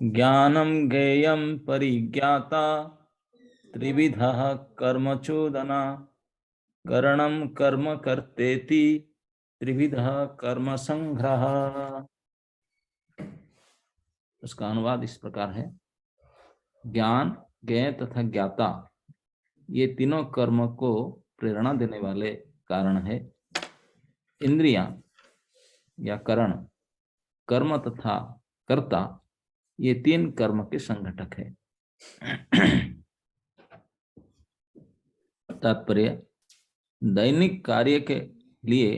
ज्ञानम ज्ञेयम परिज्ञाता त्रिविधः कर्मचोदना करणम कर्म कर्तेति त्रिविधः कर्म संग्रह। उसका अनुवाद इस प्रकार है। ज्ञान, ज्ञेय तथा ज्ञाता ये तीनों कर्म को प्रेरणा देने वाले कारण है। इंद्रियां या करण, कर्म तथा कर्ता ये तीन कर्म के संघटक है। तात्पर्य, दैनिक कार्य के लिए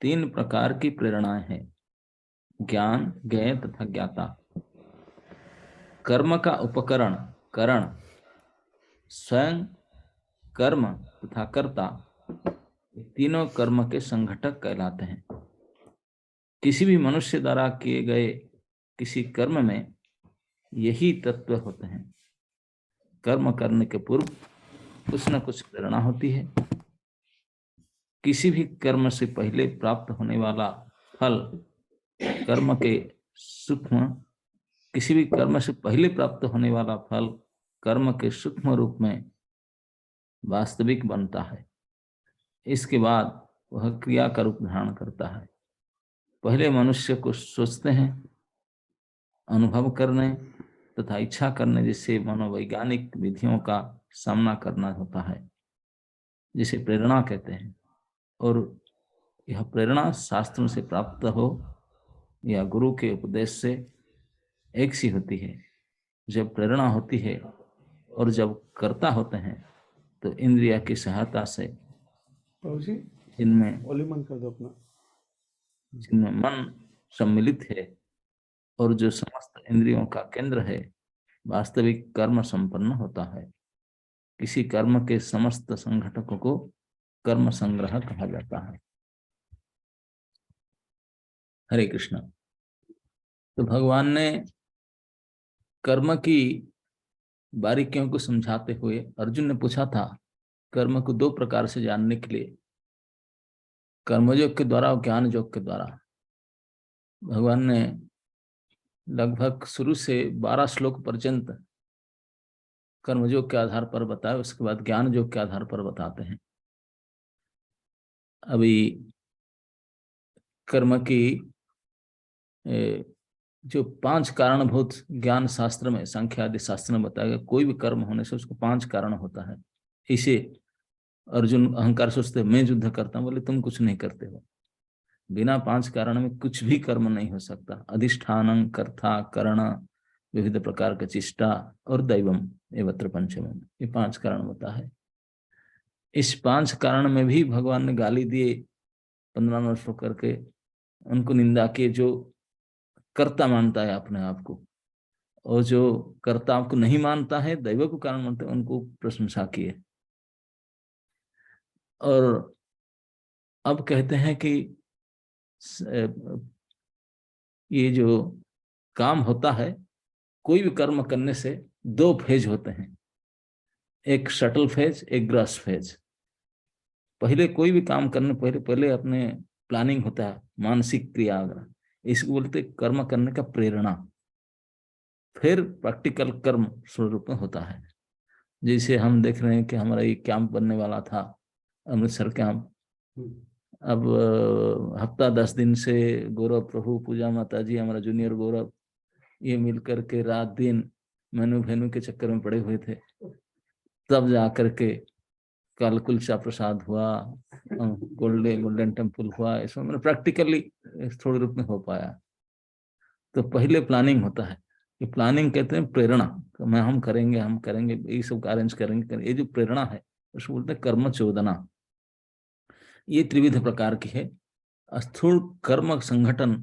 तीन प्रकार की प्रेरणाएं हैं, ज्ञान, ज्ञेय तथा ज्ञाता। कर्म का उपकरण करण, स्वयं कर्म तथा कर्ता, तीनों कर्म के संघटक कहलाते हैं। किसी भी मनुष्य द्वारा किए गए किसी कर्म में यही तत्व होते हैं। कर्म करने के पूर्व कुछ न कुछ प्रेरणा होती है। किसी भी कर्म से पहले प्राप्त होने वाला फल कर्म के सूक्ष्म किसी भी कर्म से पहले प्राप्त होने वाला फल कर्म के सूक्ष्म रूप में वास्तविक बनता है। इसके बाद वह क्रिया का रूप धारण करता है। पहले मनुष्य को सोचते हैं, अनुभव करने तथा इच्छा करने जैसे मनोवैज्ञानिक विधियों का सामना करना होता है, जिसे प्रेरणा कहते हैं। और यह प्रेरणा शास्त्रों से प्राप्त हो या गुरु के उपदेश से एक सी होती है। जब प्रेरणा होती है और जब कर्ता होते हैं तो इंद्रिया की सहायता से जिनमें मन सम्मिलित है और जो समस्त इंद्रियों का केंद्र है, वास्तविक कर्म संपन्न होता है। किसी कर्म के समस्त संघटकों को कर्म संग्रह कहा जाता है। हरे कृष्ण। तो भगवान ने कर्म की बारीकियों को समझाते हुए, अर्जुन ने पूछा था कर्म को दो प्रकार से जानने के लिए, कर्मयोग के द्वारा और ज्ञान योग के द्वारा। भगवान ने लगभग शुरू से 12 श्लोक पर्यंत कर्मयोग के आधार पर बताया, उसके बाद ज्ञान योग के आधार पर बताते हैं। अभी कर्म की जो 5 कारणभूत ज्ञान शास्त्र में, संख्या आदि शास्त्र में बताया गया, कोई भी कर्म होने से उसको 5 कारण होता है। इसे अर्जुन अहंकार सोचते मैं युद्ध करता हूं, बोले तुम कुछ नहीं करते हो। बिना 5 कारण में कुछ भी कर्म नहीं हो सकता। अधिष्ठानं कर्ता करण विविध प्रकार का चेष्टा और दैवम एवत्र पंचमम, ये 5 कारण होता है। इस 5 कारण में भी भगवान ने गाली दिए 15 वर्ष करके, उनको निंदा किए जो कर्ता मानता है अपने आप को, और जो कर्ता आपको नहीं मानता है, दैव को कारण मानते हैं, उनको प्रशंसा किए। और अब कहते हैं कि ये जो काम होता है, कोई भी कर्म करने से 2 फेज होते हैं, एक शटल फेज, एक ग्रॉस फेज। पहले कोई भी काम करने पहले अपने प्लानिंग होता है, मानसिक क्रिया, इसको बोलते कर्म करने का प्रेरणा। फिर प्रैक्टिकल कर्म स्वरूप में होता है। जैसे हम देख रहे हैं कि हमारा ये कैंप बनने वाला था, अमृतसर कैंप। अब हफ्ता 10 दिन से गौरव प्रभु, पूजा माता जी, हमारा जूनियर गौरव, ये मिलकर के रात दिन मेनू भेनू के चक्कर में पड़े हुए थे। तब जा करके कल कुलचा प्रसाद हुआ, गोल्डन टेम्पल हुआ, इसमें मैंने प्रैक्टिकली थोड़े रूप में हो पाया। तो पहले प्लानिंग होता है, ये प्लानिंग कहते हैं प्रेरणा। तो मैं हम करेंगे ये सब अरेंज करेंगे। ये जो प्रेरणा है उसको बोलते हैं कर्म चोदना। ये त्रिविध प्रकार की है। स्थूल कर्म संगठन,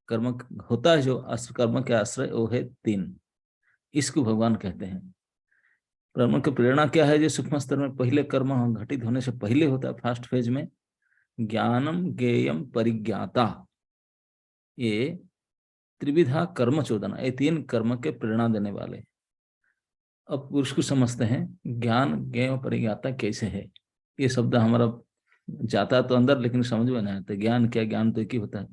कर्म होता है जो कर्म के आश्रय, वो है 3। इसको भगवान कहते हैं। कर्म की प्रेरणा क्या है? जो सूक्ष्म स्तर में पहले कर्म घटित होने से पहले होता है, फर्स्ट फेज में, ज्ञानम ज्ञेयम परिज्ञाता, ये त्रिविधा कर्म चोदना, ये 3 कर्म के प्रेरणा देने वाले। अब पुरुष को समझते हैं ज्ञान ज्ञेय परिज्ञाता कैसे है। ये शब्द हमारा जाता तो अंदर, लेकिन समझ में नहीं आता। ज्ञान क्या? ज्ञान तो एक ही होता है।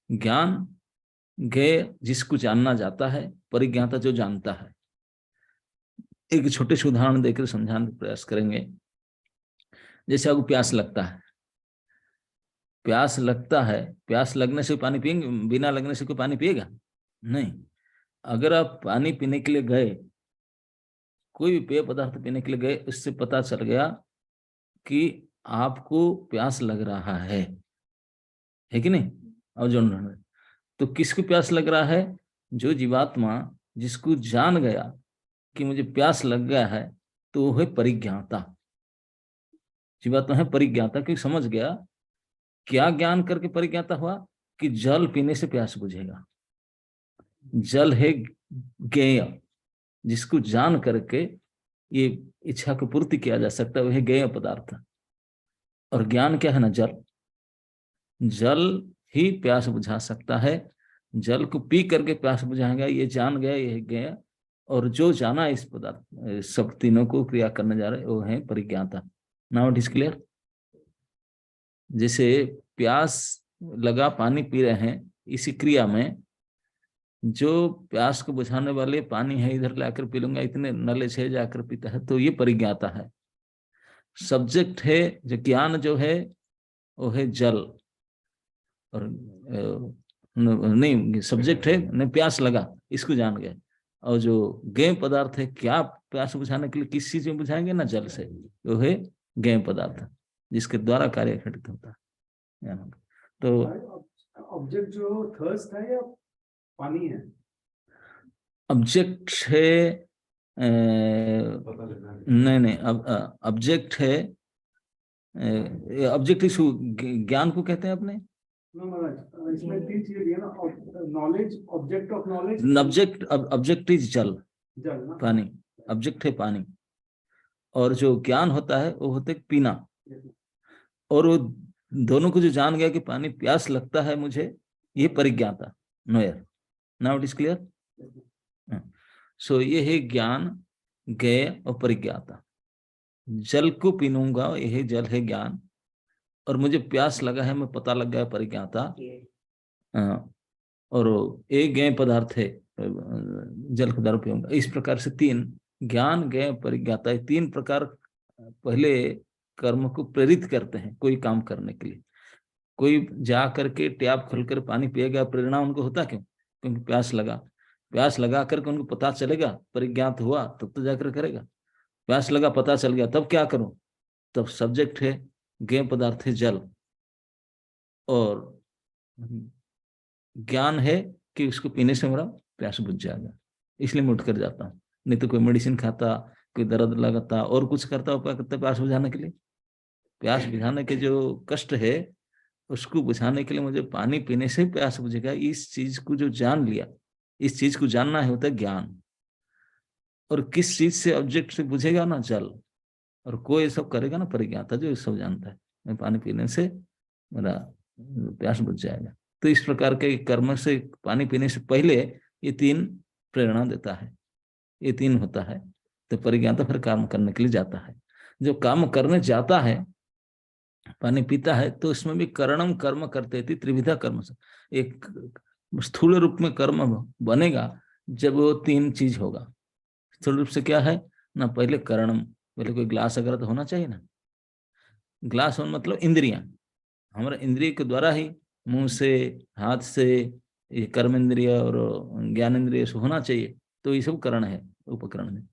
ज्ञान ज्ञेय जिसको जानना जाता है, परिज्ञाता जो जानता है। एक छोटे से उदाहरण देकर समझाने का प्रयास करेंगे। जैसे आपको प्यास लगता है, प्यास लगता है, प्यास लगने से पानी पिएंगे? बिना लगने से कोई पानी पिएगा? नहीं। अगर आप पानी पीने के लिए गए, कोई भी पेय पदार्थ पीने के लिए गए, इससे पता चल गया कि आपको प्यास लग रहा है कि नहीं? और जो तो किसको प्यास लग रहा है? जो जीवात्मा जिसको जान गया कि मुझे प्यास लग गया है, तो वो है परिज्ञाता। जीवात्मा है परिज्ञाता, क्योंकि समझ गया। क्या ज्ञान करके परिज्ञाता हुआ? कि जल पीने से प्यास बुझेगा। जल है ज्ञेय, जिसको जान करके ये इच्छा को पूर्ति किया जा सकता है, वह ज्ञेय पदार्थ। और ज्ञान क्या है ना? जल। जल ही प्यास बुझा सकता है। जल को पी करके प्यास बुझाएगा, ये जान गया, ये ज्ञेय। और जो जाना इस पदार्थ सब तीनों को क्रिया करने जा रहे, वो है परिज्ञाता। Now it is clear. जैसे प्यास लगा, पानी पी रहे हैं, इसी क्रिया में जो प्यास को बुझाने वाले पानी है, इधर लाकर पी लूंगा, इतने नले से जाकर पीता है, तो ये परिज्ञाता है। सब्जेक्ट है जो ज्ञान जो है, वो है जल। और नहीं, सब्जेक्ट है नहीं, प्यास लगा, इसको जान गए। और जो ज्ञेय पदार्थ है, क्या प्यास बुझाने के लिए किस चीज में बुझाएंगे ना? जल से। वो है ज्ञेय पदार्थ, जिसके द्वारा कार्य घटित होता है। तो ऑब्जेक्ट जो थर्स्ट है या पानी है? ऑब्जेक्ट है नहीं, अब ऑब्जेक्ट है, ऑब्जेक्ट ज्ञान को कहते हैं अपने। इसमें तीन चीजें दी है ना, knowledge, object of knowledge. Object is जल, जल ना? पानी। ऑब्जेक्ट है पानी। और जो ज्ञान होता है वो होते पीना। और वो दोनों को जो जान गया कि पानी प्यास लगता है मुझे, ये परिज्ञाता। Knower, now it is clear. So ये है ज्ञान, ज्ञेय और परिज्ञाता। जल को पीनूंगा, यह जल है ज्ञान। और मुझे प्यास लगा है, मैं पता लग गया, परिज्ञाता। और एक ज्ञेय पदार्थ है, जल को दारू पीऊंगा। इस प्रकार से तीन, ज्ञान, ज्ञेय, परिज्ञाता, तीन प्रकार पहले कर्म को प्रेरित करते हैं कोई काम करने के लिए। कोई जा करके टैप खोलकर पानी पिएगा, प्रेरणा उनको होता क्यों? क्योंकि प्यास लगा। प्यास लगा करके उनको पता चलेगा, परिज्ञात हुआ, तब तो जाकर करेगा। प्यास लगा, पता चल गया, तब क्या करूं? तब सब्जेक्ट है ज्ञेय पदार्थ है जल। और ज्ञान है कि उसको पीने से मेरा प्यास बुझ जाएगा, इसलिए मैं उठकर जाता हूँ। नहीं तो कोई मेडिसिन खाता, कोई दर्द लगाता, और कुछ करता, उपाय करता प्यास बुझाने के लिए। प्यास बुझाने के जो कष्ट है, उसको बुझाने के लिए मुझे पानी पीने से प्यास बुझेगा। इस चीज को जो जान लिया, इस चीज को जानना है, होता है ज्ञान। और किस चीज से, ऑब्जेक्ट से बुझेगा ना? जल। और कोई सब करेगा ना? परिज्ञाता, जो सब जानता है, मैं पानी पीने से मेरा प्यास बुझ जाएगा। तो इस प्रकार के कर्म से, पानी पीने से पहले ये तीन प्रेरणा देता है, ये तीन होता है। तो परिज्ञाता फिर काम करने के लिए जाता है। जो काम करने जाता है, पानी पीता है, तो इसमें भी करणम कर्म करते थी, त्रिविधा कर्म से एक स्थूल रूप में कर्म बनेगा जब वो तीन चीज होगा। स्थूल रूप से क्या है ना? पहले करणम, पहले कोई ग्लास अगर तो होना चाहिए ना। ग्लास होना मतलब इंद्रियां, हमारा इंद्रिय के द्वारा ही, मुंह से, हाथ से, ये कर्म इंद्रिय और ज्ञान इंद्रिय से होना चाहिए। तो ये सब करण है, उपकरण है।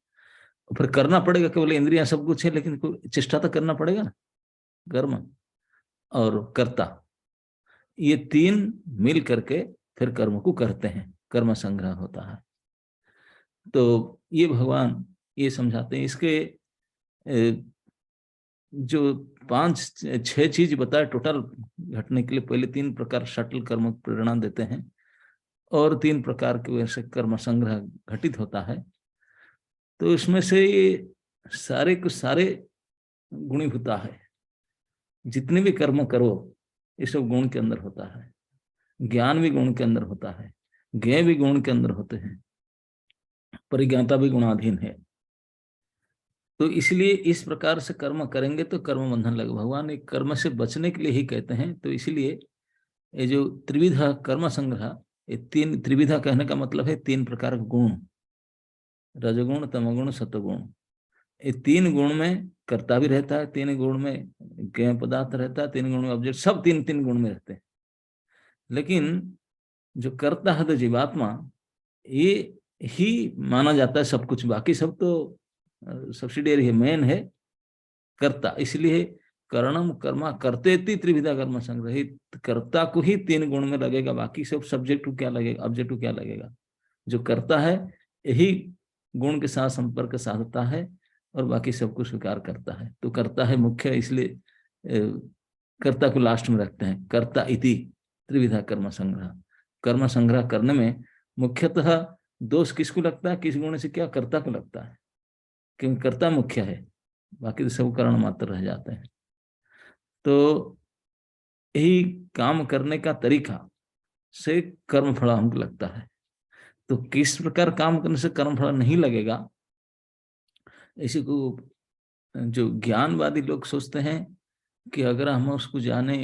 फिर करना पड़ेगा, केवल इंद्रियां सब कुछ है, लेकिन कोई चेष्टा तो करना पड़ेगा ना। कर्म और कर्ता, ये तीन मिल करके फिर कर्म को करते हैं, कर्म संग्रह होता है। तो ये भगवान ये समझाते हैं। इसके जो 5-6 चीज बताए टोटल घटने के लिए, पहले 3 प्रकार शटल कर्म प्रेरणा देते हैं, और 3 प्रकार के वैसे कर्म संग्रह घटित होता है। तो इसमें से ये सारे के सारे गुणीभूता है। जितने भी कर्म करो, ये सब गुण के अंदर होता है। ज्ञान भी गुण के अंदर होता है, ज्ञेय भी गुण के अंदर होते हैं, परिज्ञाता भी गुणाधीन है। तो इसलिए इस प्रकार से कर्म करेंगे तो कर्म बंधन लगे। भगवान एक कर्म से बचने के लिए ही कहते हैं। तो इसलिए ये जो त्रिविध कर्म संग्रह, ये तीन त्रिविधा कहने का मतलब है तीन प्रकार के गुण, रजगुण, तमगुण, सतगुण। ये तीन गुण में कर्ता भी रहता है, तीन गुण में ज्ञेय पदार्थ रहता है, तीन गुण में ऑब्जेक्ट, सब तीन तीन गुण में रहते हैं। लेकिन जो कर्ता है तो जीवात्मा, ये ही माना जाता है सब कुछ, बाकी सब तो सब्सिडियरी है, मेन है कर्ता। इसलिए कर्णम कर्मा करते त्रिविधा कर्म संग्रहित, कर्ता को ही तीन गुण में लगेगा, बाकी सब सब्जेक्ट को क्या लगेगा, ऑब्जेक्ट को क्या लगेगा। जो कर्ता है यही गुण के साथ संपर्क साधता है और बाकी सबको स्वीकार करता है। तो कर्ता है मुख्य, इसलिए कर्ता को लास्ट में रखते हैं। कर्ता इति त्रिविधा कर्म संग्रह, कर्म संग्रह करने में मुख्यतः दोष किसको लगता है, किस गुण से, क्या कर्ता को लगता है, क्योंकि कर्ता मुख्य है, बाकी तो सब कारण मात्र रह जाते हैं। तो यही काम करने का तरीका से कर्म फल हमको लगता है। तो किस प्रकार काम करने से कर्म फल नहीं लगेगा, इसी को जो ज्ञानवादी लोग सोचते हैं कि अगर हम उसको जाने,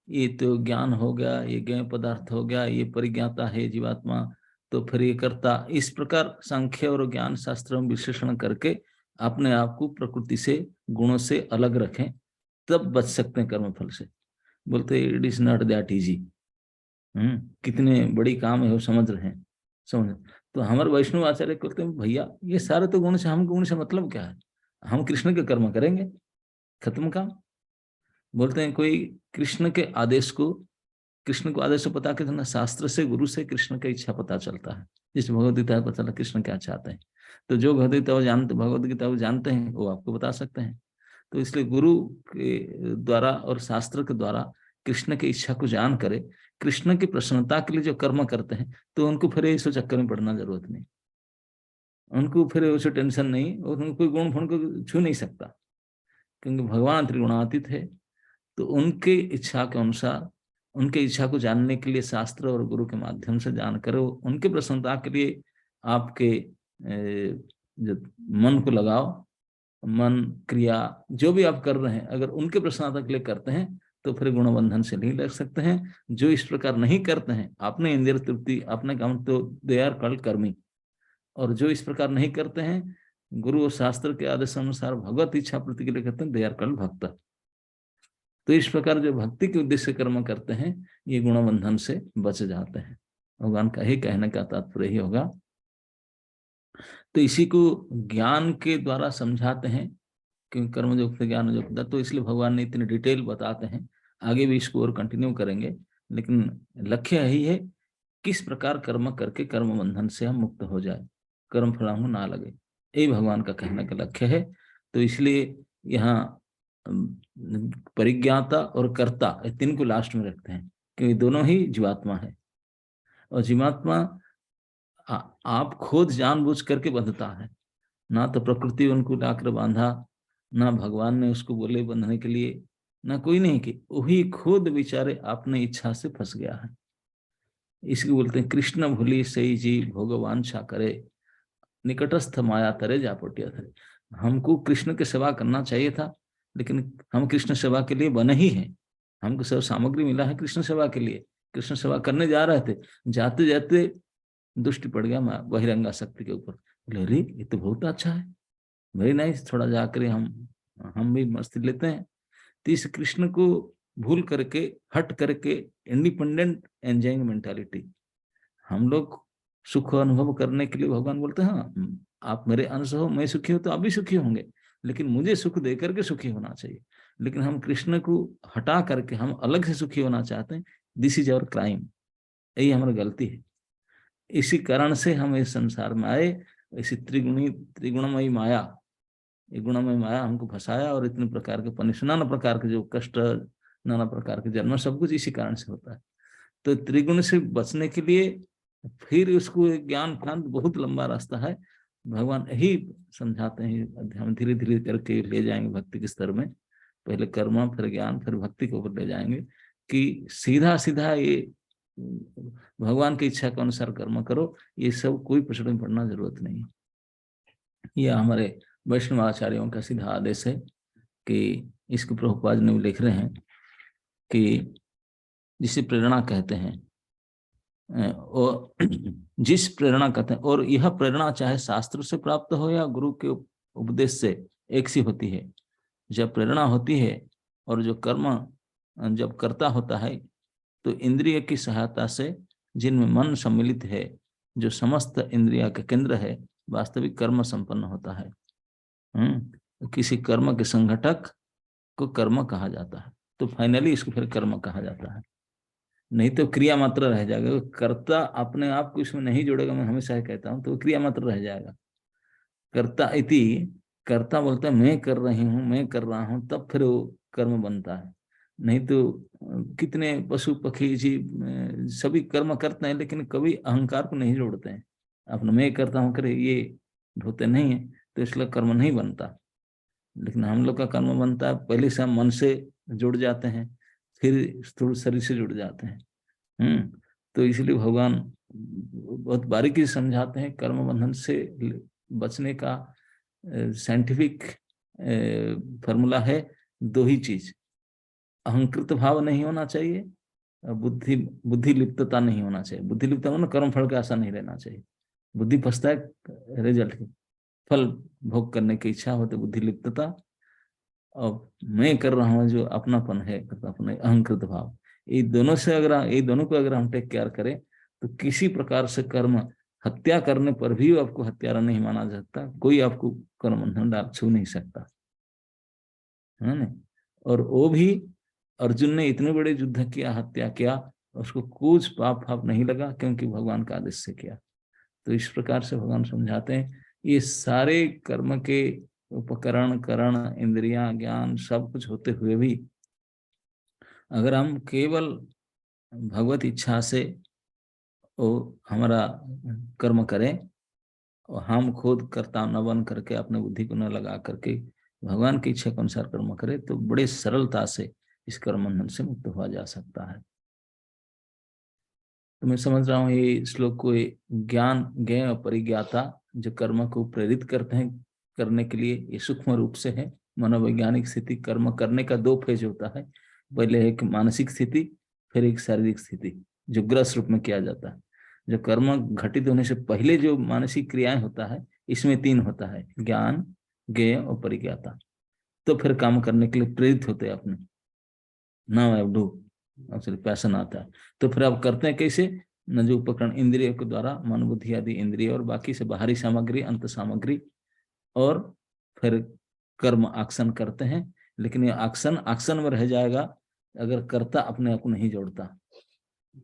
ये तो ज्ञान हो गया, ये ज्ञेय पदार्थ हो गया, ये परिज्ञाता है जीवात्मा, तो फिर ये कर्ता, इस प्रकार सांख्य और ज्ञान शास्त्र में विश्लेषण करके अपने आप को प्रकृति से, गुणों से अलग रखें, तब बच सकते हैं कर्म फल से। बोलते it is not that easy. कितने बड़ी काम है वो समझ रहे हैं, समझ। तो हमारे वैष्णव आचार्य कहते हैं भैया ये सारे तो गुण से, हम गुण से मतलब क्या है, हम कृष्ण के कर्म करेंगे, खत्म काम। बोलते हैं कोई कृष्ण के आदेश को, कृष्ण को आदेश से पता कितना, शास्त्र से, गुरु से कृष्ण की इच्छा पता चलता है। जिस भगवदगीता पता चला कृष्ण क्या चाहते हैं, तो जो भगवदगीता वो जानते, भगवदगीता वो जानते हैं, वो आपको बता सकते हैं। तो इसलिए गुरु के द्वारा और शास्त्र के द्वारा कृष्ण की इच्छा को जान करे, कृष्ण की प्रसन्नता के लिए जो कर्म करते हैं, तो उनको फिर इस चक्कर में पड़ना जरूरत नहीं, उनको फिर उसे टेंशन नहीं, और उनको कोई गुण फण को छू नहीं सकता, क्योंकि भगवान त्रिगुणातीत है। तो उनके इच्छा के अनुसार, उनके इच्छा को जानने के लिए शास्त्र और गुरु के माध्यम से जानकर उनके प्रसन्नता के लिए आपके जो मन को लगाओ, मन क्रिया जो भी आप कर रहे हैं, अगर उनके प्रसन्नता के लिए करते हैं तो फिर गुणबंधन से नहीं लग सकते हैं। जो इस प्रकार नहीं करते हैं, अपने इंद्रिय तृप्ति, अपने काम, तो दे आर कॉल्ड कर्मी। और जो इस प्रकार नहीं करते हैं, गुरु और शास्त्र के आदेश अनुसार भगवत इच्छा प्रति के लिए करते हैं, दे आर कॉल्ड भक्त। तो इस प्रकार जो भक्ति के उद्देश्य कर्म करते हैं, ये गुणबंधन से बच जाते हैं। भगवान का ही कहने का तात्पर्य ही होगा। तो इसी को ज्ञान के द्वारा समझाते हैं, क्योंकि कर्मयुक्त ज्ञान युक्त, तो इसलिए भगवान ने इतनी डिटेल बताते हैं। आगे भी इसको और कंटिन्यू करेंगे, लेकिन लक्ष्य यही है, किस प्रकार कर्म करके कर्म बंधन से हम मुक्त हो जाए, कर्म फल हमको ना लगे, यही भगवान का कहने का लक्ष्य है। तो इसलिए यहाँ परिज्ञाता और कर्ता, ये तीन को लास्ट में रखते हैं, क्योंकि दोनों ही जीवात्मा है। और जीवात्मा आप खुद जानबूझ करके बंधता है, ना तो प्रकृति उनको लाकर बांधा, ना भगवान ने उसको बोले बंधने के लिए, ना कोई नहीं, कि वही खुद बेचारे अपने इच्छा से फंस गया है। इसको बोलते हैं कृष्ण भूली सही जी भगवान छा करे, निकटस्थ माया तरे जा पटिया थे। हमको कृष्ण की सेवा करना चाहिए था, लेकिन हम कृष्ण सेवा के लिए बने ही हैं, हमको सब सामग्री मिला है कृष्ण सेवा के लिए, कृष्ण सेवा करने जा रहे थे, जाते जाते दुष्टि पड़ गया बहिरंगा शक्ति के ऊपर। बोले अरे ये तो बहुत अच्छा है, वेरी नाइस, थोड़ा जाकर हम भी मस्ती लेते हैं। तो इस कृष्ण को भूल करके, हट करके, इंडिपेंडेंट एंजॉइंग मेंटालिटी, हम लोग सुख अनुभव करने के लिए भगवान बोलते हैं हाँ आप मेरे अंश हो, मैं सुखी हूं तो आप भी सुखी होंगे, लेकिन मुझे सुख दे करके सुखी होना चाहिए। लेकिन हम कृष्ण को हटा करके हम अलग से सुखी होना चाहते हैं, दिस इज आवर क्राइम, यही हमारी गलती है। इसी कारण से हम इस संसार में आए, इसी त्रिगुणमयी माया, ये गुणमय माया हमको फंसाया, और इतने प्रकार के पनिश, नाना प्रकार के जो कष्ट, नाना प्रकार के जन्म, सब कुछ इसी कारण से होता है। तो त्रिगुण से बचने के लिए फिर उसको ज्ञान ज्ञान बहुत लंबा रास्ता है, भगवान यही समझाते हैं, हम धीरे धीरे करके ले जाएंगे भक्ति के स्तर में, पहले कर्म, फिर ज्ञान, फिर भक्ति के ऊपर ले जाएंगे, कि सीधा सीधा ये भगवान की इच्छा के अनुसार कर्म करो, ये सब कोई पछड़ में पड़ना जरूरत नहीं। यह हमारे वैष्णव आचार्यों का सीधा आदेश है, कि इसको प्रभुपाद ने लिख रहे हैं कि जिसे प्रेरणा कहते हैं, और जिस प्रेरणा कहते हैं, और यह प्रेरणा चाहे शास्त्र से प्राप्त हो या गुरु के उपदेश से, एक सी होती है। जब प्रेरणा होती है और जो कर्म जब करता होता है, तो इंद्रिय की सहायता से, जिनमें मन सम्मिलित है, जो समस्त इंद्रिया का केंद्र है, वास्तविक कर्म संपन्न होता है। किसी कर्म के संघटक को कर्म कहा जाता है, तो फाइनली इसको फिर कर्म कहा जाता है। नहीं तो क्रिया मात्र रह जाएगा। कर्ता अपने आप को इसमें नहीं जोड़ेगा, मैं हमेशा कहता हूँ, तो वो क्रिया मात्र रह जाएगा। कर्ता इति, कर्ता बोलता है मैं कर रही हूँ, मैं कर रहा हूँ, तब फिर वो कर्म बनता है। नहीं तो कितने पशु पक्षी जीव सभी कर्म करते हैं, लेकिन कभी अहंकार को नहीं जोड़ते हैं। अपना मैं करता हूँ करे ये होते नहीं है, तो इसलिए कर्म नहीं बनता। लेकिन हम लोग का कर्म बनता है, पहले से हम मन से जुड़ जाते हैं, फिर स्थूल शरीर से जुड़ जाते हैं। तो इसलिए भगवान बहुत बारीकी से समझाते हैं, कर्म बंधन से बचने का साइंटिफिक फॉर्मूला है दो ही चीज। अहंकृत भाव नहीं होना चाहिए, बुद्धि लिप्तता नहीं होना चाहिए। बुद्धि लिप्त होना, कर्म फल का आशा नहीं रहना चाहिए। बुद्धि फंसता है रिजल्ट की, फल भोग करने की इच्छा होती, बुद्धि लिप्तता। और मैं कर रहा हूँ जो अपनापन है, अपने अहंकृत भाव, ये दोनों से अगर ये दोनों को अगर हम टेक केयर करें, तो किसी प्रकार से कर्म हत्या करने पर भी आपको हत्यारा नहीं माना जा सकता। कोई आपको कर्म बंधन डाल छू नहीं सकता, है ना। और वो भी अर्जुन ने इतने बड़े युद्ध किया, हत्या किया, उसको कुछ पाप फाप नहीं लगा, क्योंकि भगवान का आदेश से किया। तो इस प्रकार से भगवान समझाते हैं, ये सारे कर्म के उपकरण, करण, इंद्रियां, ज्ञान सब कुछ होते हुए भी, अगर हम केवल भगवत इच्छा से वो हमारा कर्म करें, और हम खुद कर्ता न बन करके, अपने बुद्धि को न लगा करके भगवान की इच्छा के अनुसार कर्म करें, तो बड़े सरलता से इस कर्म बंधन से मुक्त हुआ जा सकता है। तो मैं समझ रहा हूँ ये श्लोक को ज्ञान, ज्ञेय और परिज्ञाता जो कर्म को प्रेरित करते हैं करने के लिए, ये सूक्ष्म रूप से है। मनोवैज्ञानिक स्थिति, कर्म करने का दो फेज होता है। पहले एक मानसिक स्थिति, फिर एक शारीरिक स्थिति, जो ग्रस रूप में किया जाता है। जो कर्म घटित होने से पहले जो मानसिक क्रियाएं होता है, इसमें तीन होता है, ज्ञान, ज्ञेय और परिज्ञाता। तो फिर काम करने के लिए प्रेरित होते हैं अपने, नाउ आई डू, पैशन आता है। तो फिर आप करते हैं कैसे, न जो उपकरण इंद्रियों के द्वारा, मन बुद्धि आदि इंद्रिय और बाकी से बाहरी सामग्री, अंत सामग्री, और फिर कर्म एक्शन करते हैं। लेकिन ये एक्शन में रह जाएगा अगर कर्ता अपने आप को नहीं जोड़ता।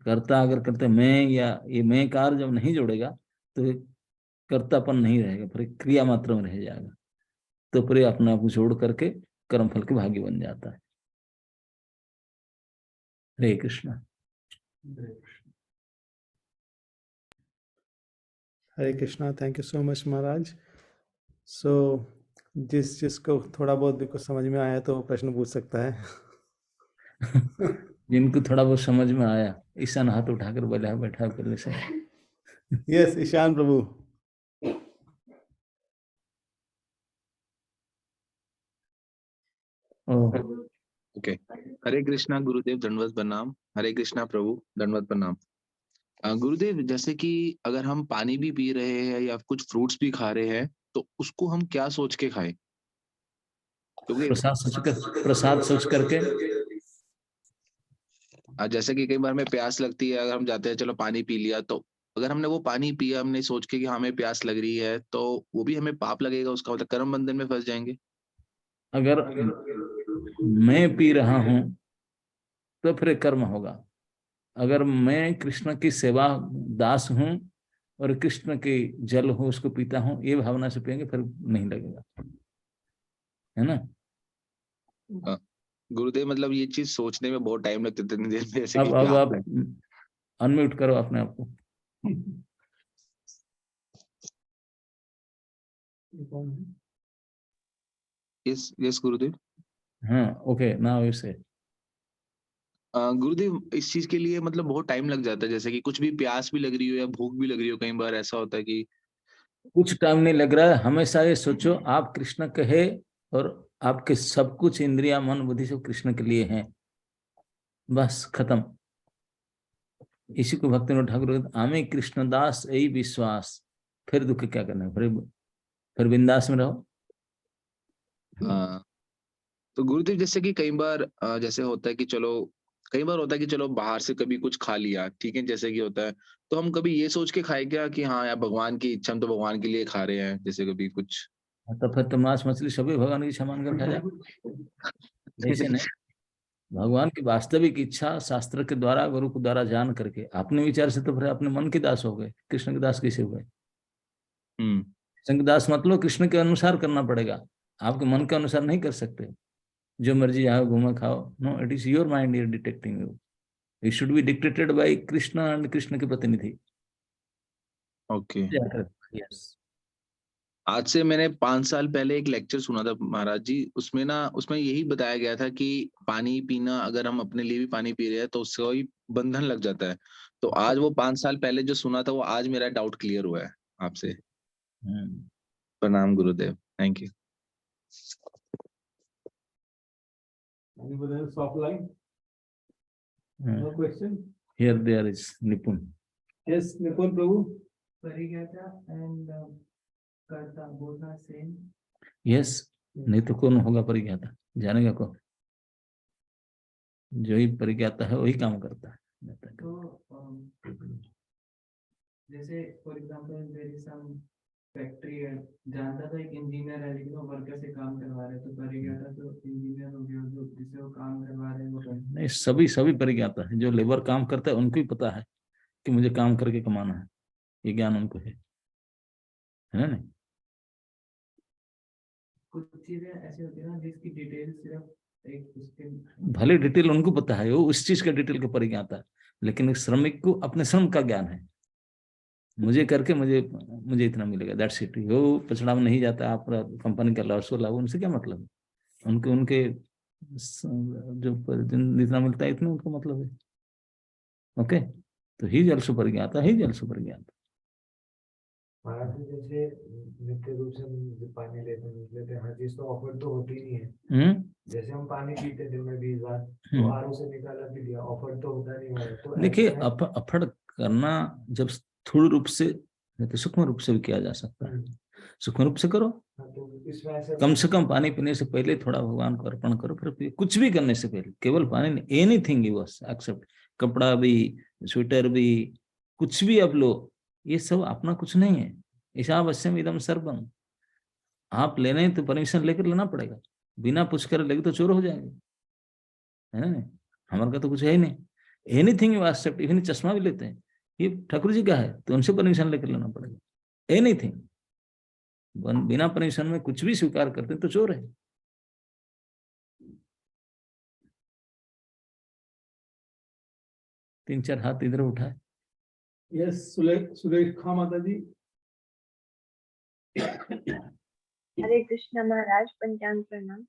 कर्ता अगर करते मैं, या ये मैं कार जब नहीं जोड़ेगा, तो कर्तापन नहीं रहेगा, फिर क्रिया मात्र में रह जाएगा। तो फिर अपने आप को जोड़ करके कर्मफल के भागी बन जाता है। Hare Krishna. Hare Krishna, thank you so much महाराज। सो जिसको थोड़ा बहुत भी कुछ समझ में आया तो वो प्रश्न पूछ सकता है। जिनको थोड़ा बहुत समझ में आया, ईशान हाथ उठाकर बोला बैठा पहले से। यस ईशान प्रभु। ओके। हरे कृष्णा गुरुदेव, दंडवत प्रणाम। हरे कृष्णा प्रभु, दंडवत प्रणाम। गुरुदेव, जैसे कि अगर हम पानी भी पी रहे हैं या कुछ फ्रूट्स भी खा रहे हैं, तो उसको हम क्या सोच के खाएं? क्योंकि प्रसाद सोच करके। जैसे कि कई बार हमें प्यास लगती है, अगर हम जाते हैं चलो पानी पी लिया, तो अगर हमने वो पानी पिया, हमने सोच के कि हमें प्यास लग रही है, तो वो भी हमें पाप लगेगा, उसका मतलब कर्म बंधन में फंस जाएंगे। अगर मैं पी रहा हूं तो फिर कर्म होगा। अगर मैं कृष्ण की सेवा दास हूं और कृष्ण की जल हूं, उसको पीता हूं, ये भावना से पियेंगे, फिर नहीं लगेगा, है ना। गुरुदेव, मतलब ये चीज सोचने में बहुत टाइम लगता है, इतनी देर में, जैसे कि अब प्यास आप अनम्यूट करो अपने आप को। यस यस गुरुदेव। हाँ, ओके, नाउ यू से। गुरुदेव, इस चीज के लिए मतलब बहुत टाइम लग जाता है, जैसे कि कुछ भी प्यास भी लग रही हो या भूख भी लग रही हो, कई बार ऐसा होता है कि कुछ टाइम नहीं लग रहा है। हमेशा ये सोचो आप कृष्ण के है, और आपके सब कुछ इंद्रिया, मन, बुद्धि सब कृष्ण के लिए हैं, बस खत्म। इसी को भक्तिविनोद ठाकुर कहते, आमे कृष्णदास यही विश्वास, फिर दुख क्या करना है, फिर बिंदास में रहो। तो गुरुदेव जैसे कि कई बार जैसे होता है कि चलो, कई बार होता है कि चलो बाहर से कभी कुछ खा लिया, ठीक है, जैसे कि होता है, तो हम कभी ये सोच के खाए क्या कि हाँ यार भगवान की इच्छा, हम तो भगवान के लिए खा रहे हैं, जैसे कभी कुछ। तो फिर तो मांस मछली सभी भगवान की इच्छा मानकर खा जाए, ऐसे नहीं। भगवान की वास्तविक इच्छा शास्त्र के द्वारा, गुरु के द्वारा जान करके अपने विचार से, तो फिर अपने मन के दास हो गए। कृष्ण के दास कैसे हुए? हम्म। कृष्ण के दास मतलब कृष्ण के अनुसार करना पड़ेगा, आपके मन के अनुसार नहीं कर सकते। जो मर्जी आओ घूमो खाओ, no, it is your mind year detecting you. You should be dictated by Krishna and Krishna के प्रतिनिधि। ओके। यस। आज से मैंने 5 साल पहले एक लेक्चर सुना था महाराज जी, उसमें ना, उसमें यही बताया गया था कि पानी पीना, अगर हम अपने लिए भी पानी पी रहे हैं तो उससे कोई बंधन लग जाता है। तो आज वो 5 साल पहले जो सुना था, वो आज मेरा डाउट क्लियर हुआ है आपसे। प्रणाम गुरुदेव, thank you. Anybody else offline? No question? Here there is Nipun. Yes, Nipun Prabhu. Parigata and Karta both are same. Yes, नहीं तो कौन होगा परिज्ञाता? जानेगा कौन? जो ही परिज्ञाता है वही काम करता है। तो जैसे for example there is some factory है, जानता तो एक इंजीनियर है लेकिन वो वर्कर से काम करवा रहे हैं, तो परिज्ञाता तो इंजीनियर हो गया जो जिसे वो काम करवा रहे हैं वो नहीं, सभी परिज्ञाता है। जो लेबर काम करता है उनको ही पता है कि मुझे काम करके कमाना है, ये ज्ञान उनको है ना? नहीं, कुछ चीजें ऐसी होती है ना जिसकी डिटेल सिर्फ एक उसके भले डिटेल उनको पता है, वो उस चीज का डिटेल का परिज्ञाता है, लेकिन एक श्रमिक को अपने श्रम का ज्ञान है। मुझे करके मुझे इतना मिलेगा, दैट्स इट। वो पछड़ा में नहीं जाता, आप कंपनी का लॉस हो लाभ, उनसे क्या मतलब है? उनके उनके जो जितना मिलता है इतना उनको मतलब है। ओके, तो ही जल सुपर ज्ञाता, ही जल सुपर ज्ञाता। महाराज जी, जैसे नित्य रूप से हम पानी लेते हैं, हर चीज तो ऑफर तो होती नहीं है। जैसे हम पानी पीते दिन में 20 बार, तो आरओ से निकाला पी लिया, ऑफर तो होता नहीं हमारा। तो देखिए, ऐसा है। अफड़ करना जब स्थूल रूप से, नहीं तो सूक्ष्म रूप से भी किया जा सकता है। सूक्ष्म रूप से करो, हाँ, तो इसमें ऐसा कम से कम पानी पीने से पहले थोड़ा भगवान को अर्पण करो, फिर पियो। कुछ भी करने से पहले केवल पानी नहीं, एनीथिंग यू एक्सेप्ट, कपड़ा भी, स्वेटर भी, कुछ भी अब लो, ये सब अपना कुछ नहीं है। ईशावास्यम इदम सर्वम। आप लेने हैं तो परमिशन लेकर लेना पड़ेगा, बिना पूछ कर लेगे तो चोर हो जाएंगे, है ना? नहीं, हमारे का तो कुछ है ही नहीं। एनीथिंग यू एक्सेप्ट, इवन चश्मा भी लेते हैं, ये ठाकुर जी का है तो उनसे परमिशन लेकर लेना पड़ेगा। एनीथिंग बिना परमिशन में कुछ भी स्वीकार करते हैं तो चोर है। तीन चार हाथ इधर उठाए। Yes, सुलेखा माता जी। हरे कृष्ण महाराज, पंचांग प्रणाम।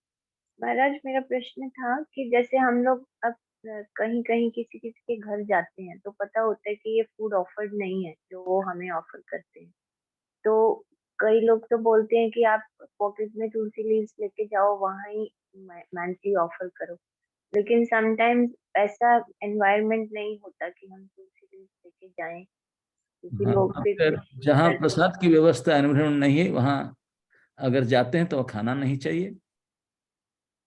महाराज, मेरा प्रश्न था कि जैसे हम लोग अब कहीं कहीं किसी किसी के घर जाते हैं तो पता होता है कि ये फूड ऑफर्ड नहीं है जो वो हमें ऑफर करते हैं, तो कई लोग तो बोलते हैं कि आप पॉकेट में तुलसी लीव्स लेके जाओ, वहां ही मंथली ऑफर करो। लेकिन समटाइम्स ऐसा एनवायरनमेंट नहीं होता कि हम तुलसी लीव्स लेके जाएं, क्योंकि हाँ, लोग फिर अगर जहाँ प्रसाद की व्यवस्था एनवायरमेंट नहीं है, वहाँ अगर जाते हैं तो खाना नहीं चाहिए।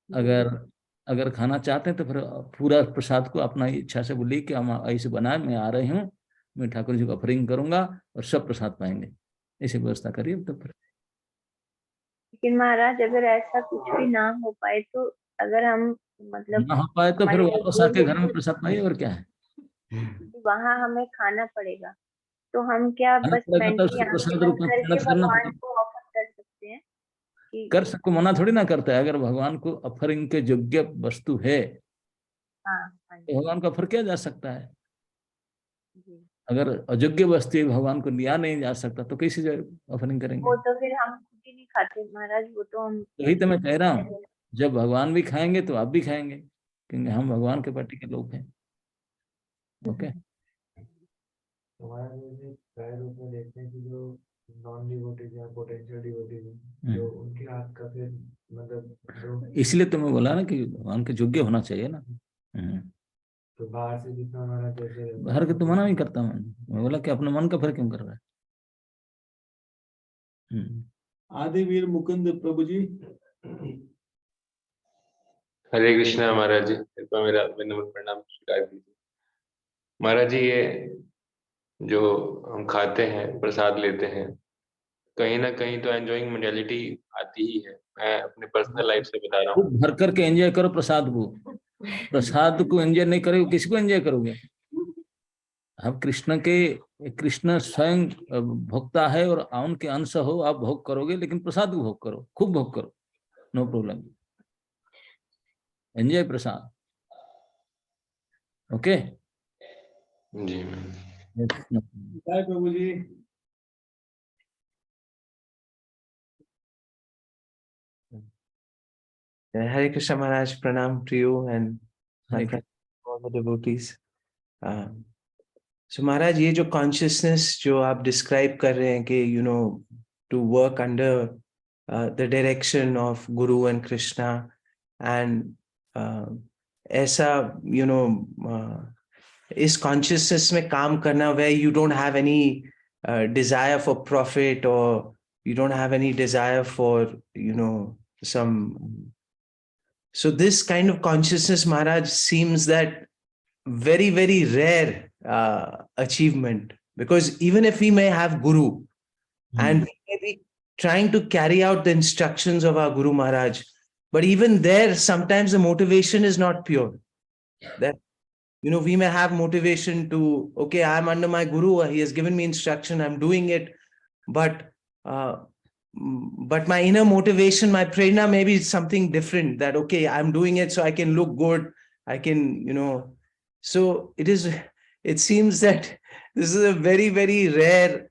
अगर अगर खाना चाहते हैं तो फिर पूरा प्रसाद को अपना इच्छा से बोलिए कि हम ऐसे बनाए, मैं आ रही हूँ, मैं ठाकुर जी को ऑफरिंग करूंगा और सब प्रसाद पाएंगे, ऐसी व्यवस्था करिए। तो फिर लेकिन महाराज, अगर ऐसा कुछ भी ना हो पाए तो अगर हम मतलब ना हो पाए तो फिर हमारे लिए वापस आके दूर घर में है, प्रसाद पाइए, और क्या है। वहां हमें खाना पड़ेगा, तो हम क्या खाना बस पड़ेगा तो मेंटली उसको प्रसाद रूप आंदोलन में करके परिणत करना भगवान पड़ेगा। को ऑफर कर सकते हैं कि कर सको, मना थोड़ी ना करता है। अगर भगवान को ऑफरिंग के योग्य वस्तु है हाँ हाँ तो भगवान का ऑफर किया जा सकता है। जी, अगर अयोग्य वस्तु भगवान को लिया नहीं जा सकता तो कैसे ऑफरिंग करेंगे? वो तो फिर हम खुद ही नहीं खाते महाराज, वो तो हम वही तो मैं कह रहा हूँ, जब भगवान भी खाएंगे तो आप भी खाएंगे, क्योंकि हम भगवान के पार्टी के लोग हैं। ओके। हमारा जैसे प्राय रूप में देखते हैं कि जो नॉन डिवोटीज या पोटेंशियल डिवोटीज हैं, जो उनके हाथ का फिर मतलब जो इसलिए तो मैं बोला ना कि भगवान के योग्य होना चाहिए ना। तो बाहर से जितना हमारा जैसे बाहर के तो मना नहीं करता मैं बोला कि अपने मन का फिर क्यों कर रहा है। आदिवीर मुकुंद प्रभु जी। हरे कृष्णा महाराज जी, कृपया मेरा विनम्र प्रणाम स्वीकार कीजिए। महाराज जी, ये जो हम खाते हैं, प्रसाद लेते हैं, कहीं ना कहीं तो एंजॉइंग मेंटालिटी आती ही है। मैं अपने पर्सनल लाइफ से बता रहा हूँ। खूब भर करके एंजॉय करो प्रसाद को। प्रसाद को एंजॉय नहीं करोगे किसको एंजॉय करोगे। आप कृष्ण स्वयं भोक्ता है और उनके अंश हो, आप भोग करोगे, लेकिन प्रसाद को भोग करो, खूब भोग करो, नो प्रॉब्लम, एंजॉय प्रसाद। ओके जी जय प्रभु जी। Hare Krishna Maharaj, pranam to you and my Hare friends, all the devotees. So Maharaj, ये जो consciousness जो आप describe कर रहे हैं कि to work under the direction of Guru and Krishna and ऐसा इस consciousness में काम करना where you don't have any desire for profit or you don't have any desire for some. So this kind of consciousness, Maharaj, seems that very, very rare achievement, because even if we may have Guru and we may be trying to carry out the instructions of our Guru Maharaj, but even there, sometimes the motivation is not pure. That, we may have motivation to, okay, I'm under my Guru, he has given me instruction, I'm doing it, but my inner motivation, my prerna may be something different, that, okay, I'm doing it so I can look good, I can, so it seems that this is a very, very rare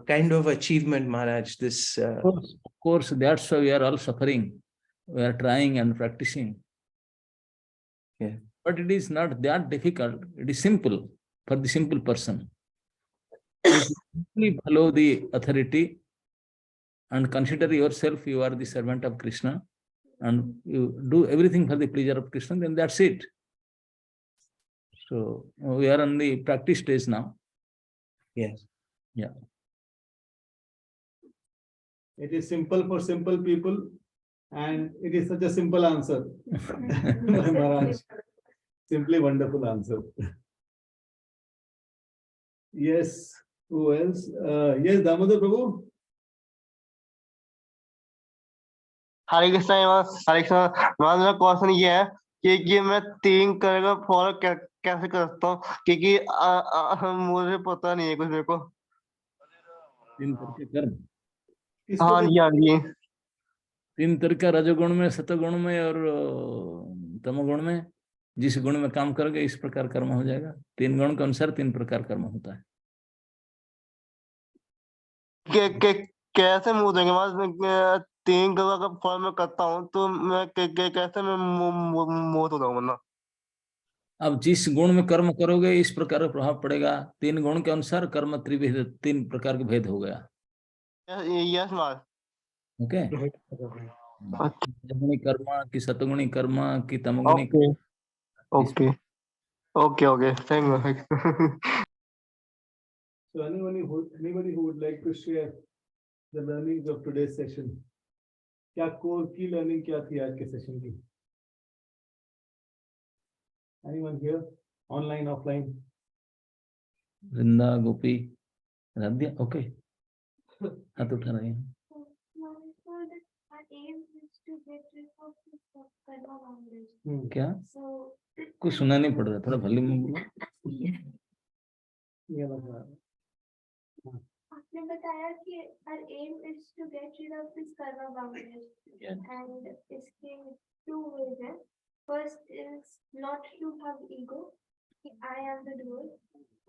kind of achievement, Maharaj. This Of course, that's why we are all suffering. We are trying and practicing. Yeah. But it is not that difficult. It is simple for the simple person. If you simply follow the authority and consider yourself, you are the servant of Krishna, and you do everything for the pleasure of Krishna, then that's it. So we are on the practice stage now. Yes. Yeah. It is simple for simple people, and it is such a simple answer. Maharaj, simply wonderful answer. Yes, who else? Yes, Damodar Prabhu. हरे कृष्णा हरे कृष्णा। मेरा question ये है कि मैं 3 colour का follow कैसे कर सकता हूँ, क्योंकि मुझे पता नहीं है कुछ मेरे को। 3 तरह के कर्म। हाँ जी, हाँ जी। 3 तरह का, रजोगुण में, सतोगुण में और तमोगुण में। जिस गुण में काम करोगे इस प्रकार कर्म हो जाएगा। 3 गुण के अनुसार 3 प्रकार कर्म होता है। कैसे मुंह देंगे? 3 कलर का फॉलो मैं करता हूँ तो मैं कैसे मैं मोहित हो जाऊंगा ना? अब जिस गुण में कर्म करोगे इस प्रकार का प्रभाव पड़ेगा। 3 गुण के अनुसार कर्म त्रिभेद, 3 प्रकार के भेद हो गया। यस मार। ओके, रजोगुणी कर्म की, सतोगुणी कर्म की, तमोगुणी okay okay okay okay, thank you. So anybody who would like to share the learnings of today's session? क्या कोर की लर्निंग क्या थी आज के सेशन की? Anyone here? Online, offline? Vrinda, Gopi, Radhya, okay, हाथ उठा रहे हैं। क्या? कुछ सुना नहीं पड़ रहा, थोड़ा वॉल्यूम में बोलो। आपने बताया कि our aim is to get rid of this karma boundary, and इसके 2 ways हैं. First is not to have ego, I am the doer,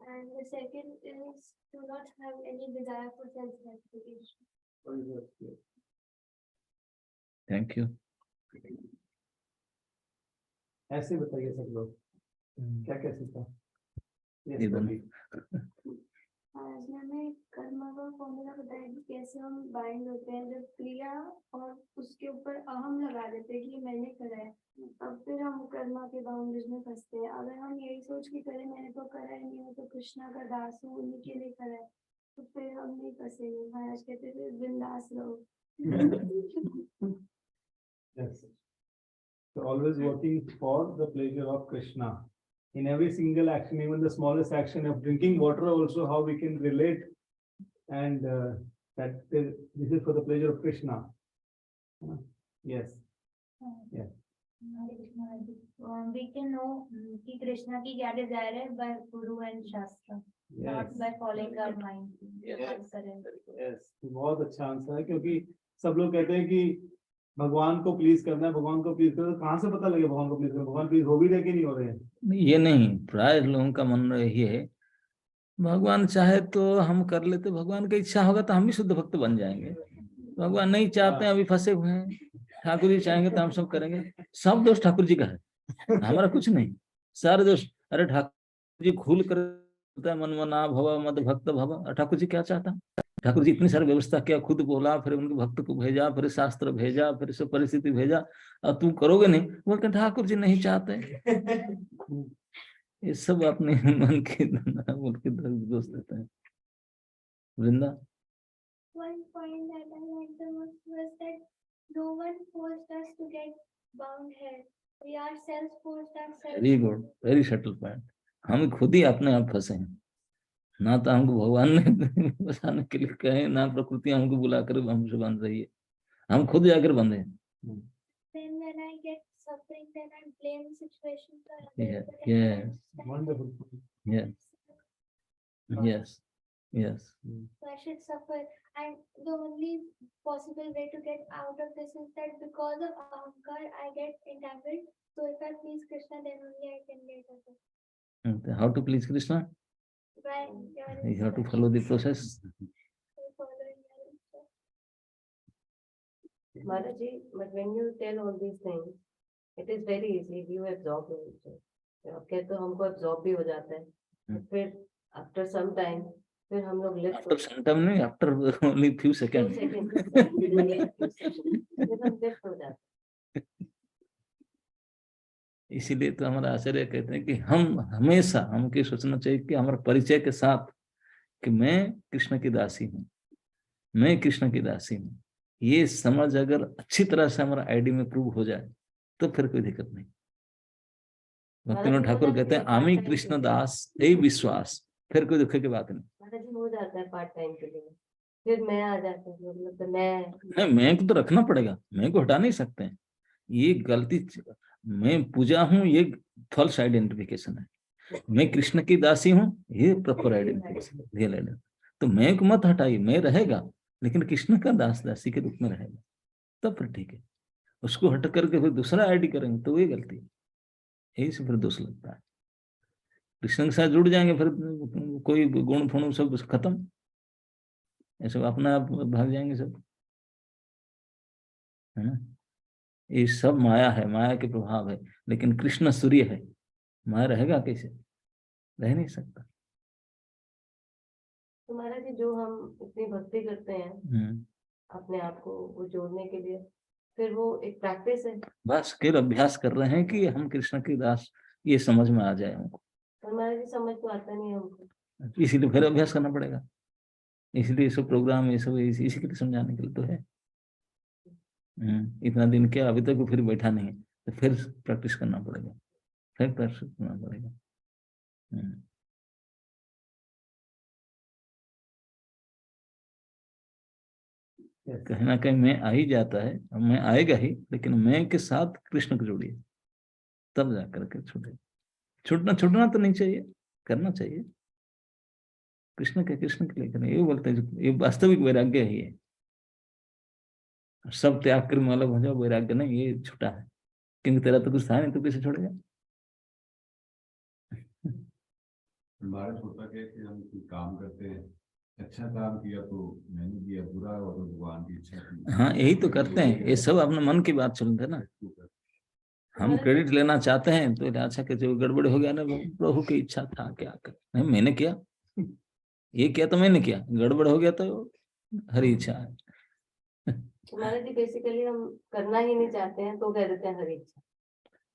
and the second is to not have any desire for self gratification. Thank you. ऐसे बताइए सब लोग क्या क्या सीखा? ये दोनों। आज ने हमें कर्म का फॉर्मूला बताया कि कैसे हम बाइंड होते हैं, जब क्रिया और उसके ऊपर अहम लगा देते हैं कि ये मैंने करा है, अब फिर हम कर्मा के बाउंड्रीज में फंसते हैं। अगर हम यही सोच के करें मैंने तो करा ही नहीं, मैं तो कृष्णा का दास हूँ, उन्हीं के लिए करा है, तो फिर हम नहीं फंसेंगे। महाराज कहते थे बिंदास रहो। Yes. So always working for the pleasure of Krishna. In every single action, even the smallest action of drinking water also, how we can relate and that this is for the pleasure of Krishna. Yes. Yeah. We can know कि कृष्णा की क्या desire है by Guru and Shastra, not Yes. by following our mind. Yes. Correct. Yes. बहुत अच्छा answer है, क्योंकि सब लोग कहते हैं कि भगवान को प्लीज करना है, भगवान को प्लीज करना है, तो कहाँ से पता लगे भगवान को प्लीज करना, भगवान प्लीज हो भी रहे कि नहीं हो रहे हैं? ये नहीं, प्राय लोगों का मन यही है भगवान चाहे तो हम कर लेते, भगवान की इच्छा होगा तो हम भी शुद्ध भक्त बन जाएंगे, भगवान नहीं चाहते हैं, अभी फंसे हुए हैं, ठाकुर जी चाहेंगे तो हम सब करेंगे। सब दोष ठाकुर जी का है, हमारा कुछ नहीं, सारे दोष। अरे ठाकुर जी खुल कर मनमना भव मद भक्त भव, ठाकुर जी क्या चाहता? ठाकुर जी इतनी सारी व्यवस्था किया, खुद बोला, फिर उनके भक्त को भेजा, फिर शास्त्र भेजा, फिर सब परिस्थिति भेजा, और तुम करोगे नहीं, बोलते ठाकुर जी नहीं चाहते। ये सब अपने मन के बोल के दोष देते हैं। वृंदा, One point that I liked the most was that no one forced us to get bound here. We ourselves forced ourselves. Very good, very subtle point. हम खुद ही अपने आप फंसे हैं, ना तो हमको भगवान ने बचाने के लिए कहे, ना प्रकृति हमको बुलाकर हमसे बांध रही है, हम खुद जाकर बंधे हैं। Then when I get suffering, then I blame the situation for Yeah, others. But I yeah. don't understand Wonderful. Yes. Yes, yes. So I should suffer, and the only possible way to get out of this is that because of ahankar I get entangled. So if I please Krishna, then only I can get out of it. And how to please Krishna? By your You have to follow the process. following your instructions. Maharaj ji, but when you tell all these things, it is very easy. You absorb also. आप कहते हो हमको absorb भी हो जाता है, फिर after some time, फिर हम लोग lift After some time, नहीं, after only few seconds. फिर हम lift हो जाते हैं। इसीलिए तो हमारा आचार्य कहते हैं कि हम हमेशा हमको सोचना चाहिए कि हमारे परिचय के साथ कि मैं कृष्ण की दासी हूँ, मैं कृष्ण की दासी हूँ, ये समझ अगर अच्छी तरह से हमारा आईडी में प्रूव हो जाए तो फिर कोई दिक्कत नहीं। भक्तिविनोद ठाकुर कहते हैं आमी कृष्ण दास यही विश्वास, फिर कोई दुख की बात नहीं। महाराज जी हो जाता है पार्ट टाइम के लिए, फिर मैं आ जाती हूँ, मतलब मैं को तो रखना पड़ेगा, मैं को हटा नहीं सकते हैं, ये गलती। मैं पूजा हूँ, ये फॉल्स आइडेंटिफिकेशन है। मैं कृष्ण की दासी हूँ, ये प्रॉपर आइडेंटिफिकेशन, रियल आइडेंटिफिकेशन। तो मैं को मत हटाइए, मैं रहेगा, लेकिन कृष्ण का दास दासी के रूप में रहेगा, तब फिर ठीक है। उसको हट करके फिर दूसरा आईडी करेंगे तो ये गलती है, यही से फिर दोष लगता है। कृष्ण के साथ जुड़ जाएंगे, फिर कोई गुण फुण सब खत्म, ऐसे अपना आप भाग जाएंगे सब, है ना। ये सब माया है, माया के प्रभाव है, लेकिन कृष्ण सूर्य है, माया रहेगा कैसे? रह नहीं सकता। तो महाराज जी जो हम इतनी भक्ति करते हैं अपने आप को वो जोड़ने के लिए, फिर वो एक प्रैक्टिस है, बस केवल अभ्यास कर रहे हैं कि हम कृष्ण की दास, ये समझ में आ जाए हमको। पर महाराज जी समझ तो आता नहीं है हमको, इसीलिए फिर अभ्यास करना पड़ेगा, इसलिए सब प्रोग्राम ये सब इसी के लिए समझाने के लिए तो है। इतना दिन क्या अभी तक फिर बैठा नहीं है, तो फिर प्रैक्टिस करना पड़ेगा, फिर प्रैक्टिस करना पड़ेगा। कहीं ना कहीं मैं आ ही जाता है, मैं आएगा ही, लेकिन मैं के साथ कृष्ण को जोड़िए, तब जाकर के छूटे। छूटना तो नहीं चाहिए, करना चाहिए, कृष्ण के लिए करना। ये बोलते हैं, ये वास्तविक वैराग्य ही है। सब त्याग कर अलग हो जाओ, वैराग्य नहीं, ये छूटा है, क्योंकि तेरा तो कुछ था नहीं, तो कैसे छोड़ेगा। हमारा छोटा क्या कि हम कोई काम करते हैं, अच्छा काम किया तो मैंने किया, बुरा और भगवान की इच्छा थी। हाँ, यही तो करते हैं, ये सब अपने मन की बात सुनते ना। हम क्रेडिट लेना चाहते हैं तो अच्छा कि जो गड़बड़ हो गया ना, प्रभु की इच्छा था, क्या कर, नहीं मैंने किया। ये किया तो मैंने किया, गड़बड़ हो गया तो हरी इच्छा है। तो महाराज जी बेसिकली हम करना ही नहीं चाहते हैं तो कह देते हैं हरी इच्छा,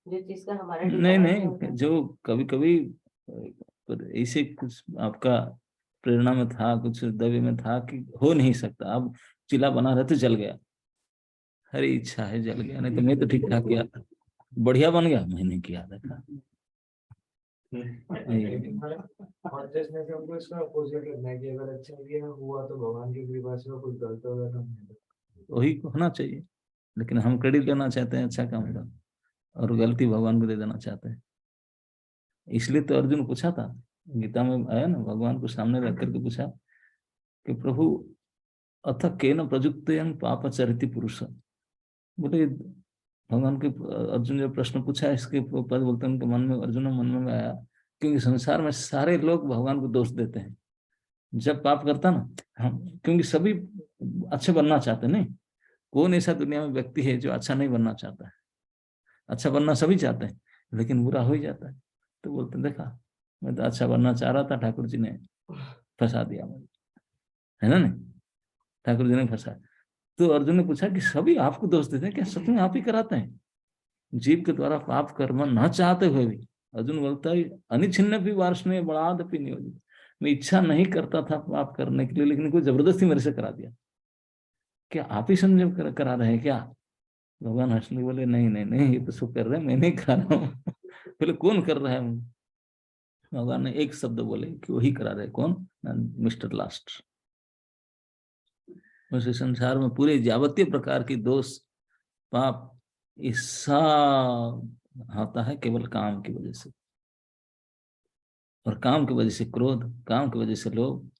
जो चीज का हमारा नहीं desire होता नहीं, है। जो कभी कभी ऐसे कुछ आपका प्रेरणा में था, कुछ दबे में था कि हो नहीं सकता, अब चिल्ला बना रहे तो जल गया, हरी इच्छा है जल गया, नहीं तो मैं तो ठीक ठाक किया था, बढ़िया बन गया, मैंने किया देखा। कॉन्शियसनेस हमको इसका अपोजिट करना है कि अगर अच्छा भी हुआ तो भगवान की कृपा से, कुछ गलत होगा तो वही होना चाहिए, लेकिन हम क्रेडिट लेना चाहते हैं अच्छा काम का, और गलती भगवान को दे देना चाहते हैं। इसलिए तो अर्जुन पूछा था, गीता में आया ना, भगवान को सामने रख करके पूछा कि प्रभु अथ केन प्रजुक्तेन पाप चरिति पुरुष। बोले भगवान के, अर्जुन जो प्रश्न पूछा इसके पद बोलते हैं उनके मन में, अर्जुन मन में आया, क्योंकि संसार में सारे लोग भगवान को दोष देते हैं जब पाप करता ना हम, क्योंकि सभी अच्छे बनना चाहते नहीं, कौन ऐसा दुनिया में व्यक्ति है जो अच्छा नहीं बनना चाहता है, अच्छा बनना सभी चाहते हैं लेकिन बुरा हो ही जाता है। तो बोलते देखा, मैं तो अच्छा बनना चाह रहा था, ठाकुर जी ने फंसा दिया मुझे, है ना, नहीं ठाकुर जी ने फंसा। तो अर्जुन ने पूछा कि सभी आपको दोष देते हैं क्या, सच में आप ही कराते हैं जीव के द्वारा पाप कर्म न चाहते हुए भी? अर्जुन बोलता है अनिच्छिन्न भी वार्ष्णेय बड़ादपि नियोजित, मैं इच्छा नहीं करता था पाप करने के लिए, लेकिन कोई जबरदस्ती मेरे से करा दिया, क्या आप ही संजय करा रहे हैं क्या? भगवान हंसने बोले नहीं नहीं नहीं, ये तो सब कर रहे हैं, मैं नहीं करा रहा हूँ। बोले कौन कर रहा है? भगवान ने एक शब्द बोले कि वही करा रहे। कौन? Mister last. उस संसार में पूरे जावतीय प्रकार की दोष पाप ये सब आता है केवल काम की वजह से, और काम की वजह से क्रोध, काम की वजह से लोभ।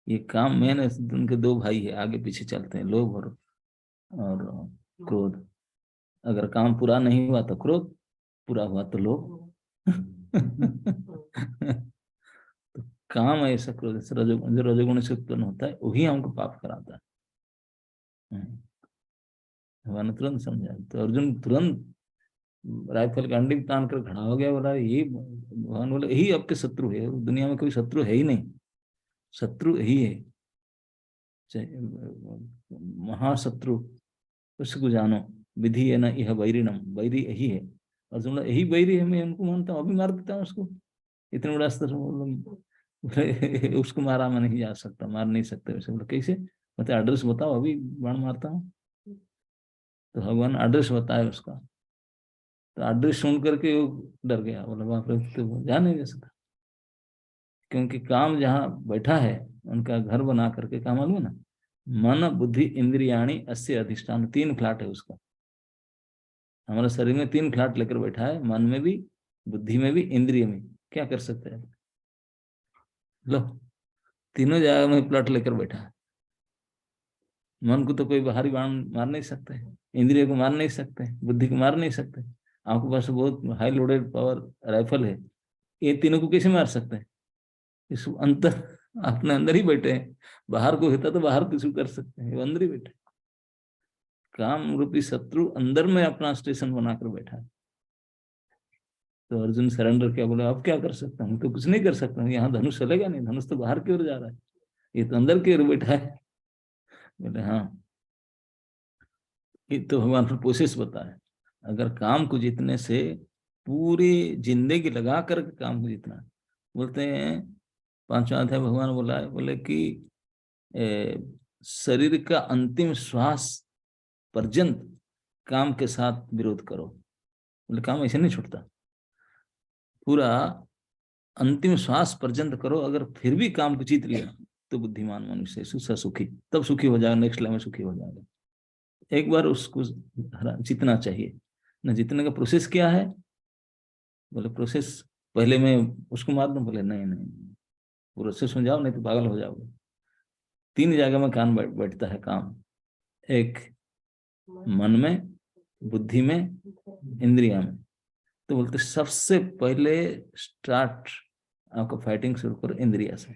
ये काम मैंने, उनके दो भाई है आगे पीछे चलते हैं, लोभ और क्रोध। अगर काम पूरा नहीं हुआ तो क्रोध, पूरा हुआ तो लोभ। तो काम ऐसा क्रोध से जो रजोगुण से उत्पन्न होता है वही हमको पाप कराता है। भगवान ने तुरंत समझा, तो अर्जुन तुरंत राइफल का अंडी तान कर खड़ा हो गया, बोला ये भगवान बोले यही आपके शत्रु है, दुनिया में कोई शत्रु है ही नहीं, शत्रु यही है, महाशत्रु उसको जानो, विधि है ना यह वैरिणम, वैरी यही है। अर्जुन बोला यही वैरी है, मैं उनको मानता हूँ, अभी मार देता हूँ उसको, इतने बड़ा अस्त्र उसको मारा मैं नहीं जा सकता, मार नहीं सकते वैसे। बोला कैसे? मतलब एड्रेस बताओ, अभी बाण मारता हूँ। तो भगवान एड्रेस बताया उसका, तो एड्रेस सुन करके वो डर गया, बोला बाप रे, तो जा नहीं जा सकता, क्योंकि काम जहाँ बैठा है उनका घर बना करके, काम मालूम है ना, मन बुद्धि इंद्रियाणी अस्य अधिष्ठान, 3 फ्लैट है उसका। हमारे शरीर में 3 फ्लैट लेकर बैठा है, मन में भी, बुद्धि में भी, इंद्रिय में। क्या कर सकते हैं? लो, तीनों जगह में प्लॉट लेकर बैठा है। मन को तो कोई बाहरी बाण मार नहीं सकते, इंद्रिय को मार नहीं सकते, बुद्धि को मार नहीं सकते। आपके पास बहुत हाई लोडेड पावर राइफल है, ये तीनों को कैसे मार सकते हैं? इस अंतर अपने अंदर ही बैठे हैं, बाहर को होता तो बाहर कुछ कर सकते हैं, अंदर ही बैठे। काम रूपी शत्रु अंदर में अपना स्टेशन बनाकर बैठा है। तो अर्जुन सरेंडर किया, बोले अब क्या कर सकता हूँ? तो कुछ नहीं कर सकता हूँ, यहाँ धनुष चलेगा नहीं, धनुष तो बाहर की ओर जा रहा है, ये तो अंदर की ओर बैठा है। बोले हाँ, ये तो भगवान ने प्रोसेस बताया। अगर काम को जीतने से पूरी जिंदगी लगा कर काम को जीतना, बोलते हैं 5वां अध्याय भगवान बोला है, बोले कि शरीर का अंतिम श्वास पर्यंत काम के साथ विरोध करो। बोले काम ऐसे नहीं छूटता, पूरा अंतिम श्वास पर्यंत करो, अगर फिर भी काम को जीत लिया तो बुद्धिमान मनुष्य सुखी, तब सुखी हो जाएगा, नेक्स्ट लेवल में सुखी हो जाएगा। एक बार उसको जीतना चाहिए ना। जीतने का प्रोसेस क्या है? बोले प्रोसेस पहले मैं उसको मार दूं? बोले नहीं नहीं, प्रोसेस में जाओ, नहीं तो पागल हो जाओगे। 3 जगह में काम बैठता है काम, एक मन में, बुद्धि में, इंद्रिया में। तो बोलते सबसे पहले स्टार्ट आपको फाइटिंग शुरू करो इंद्रिया से।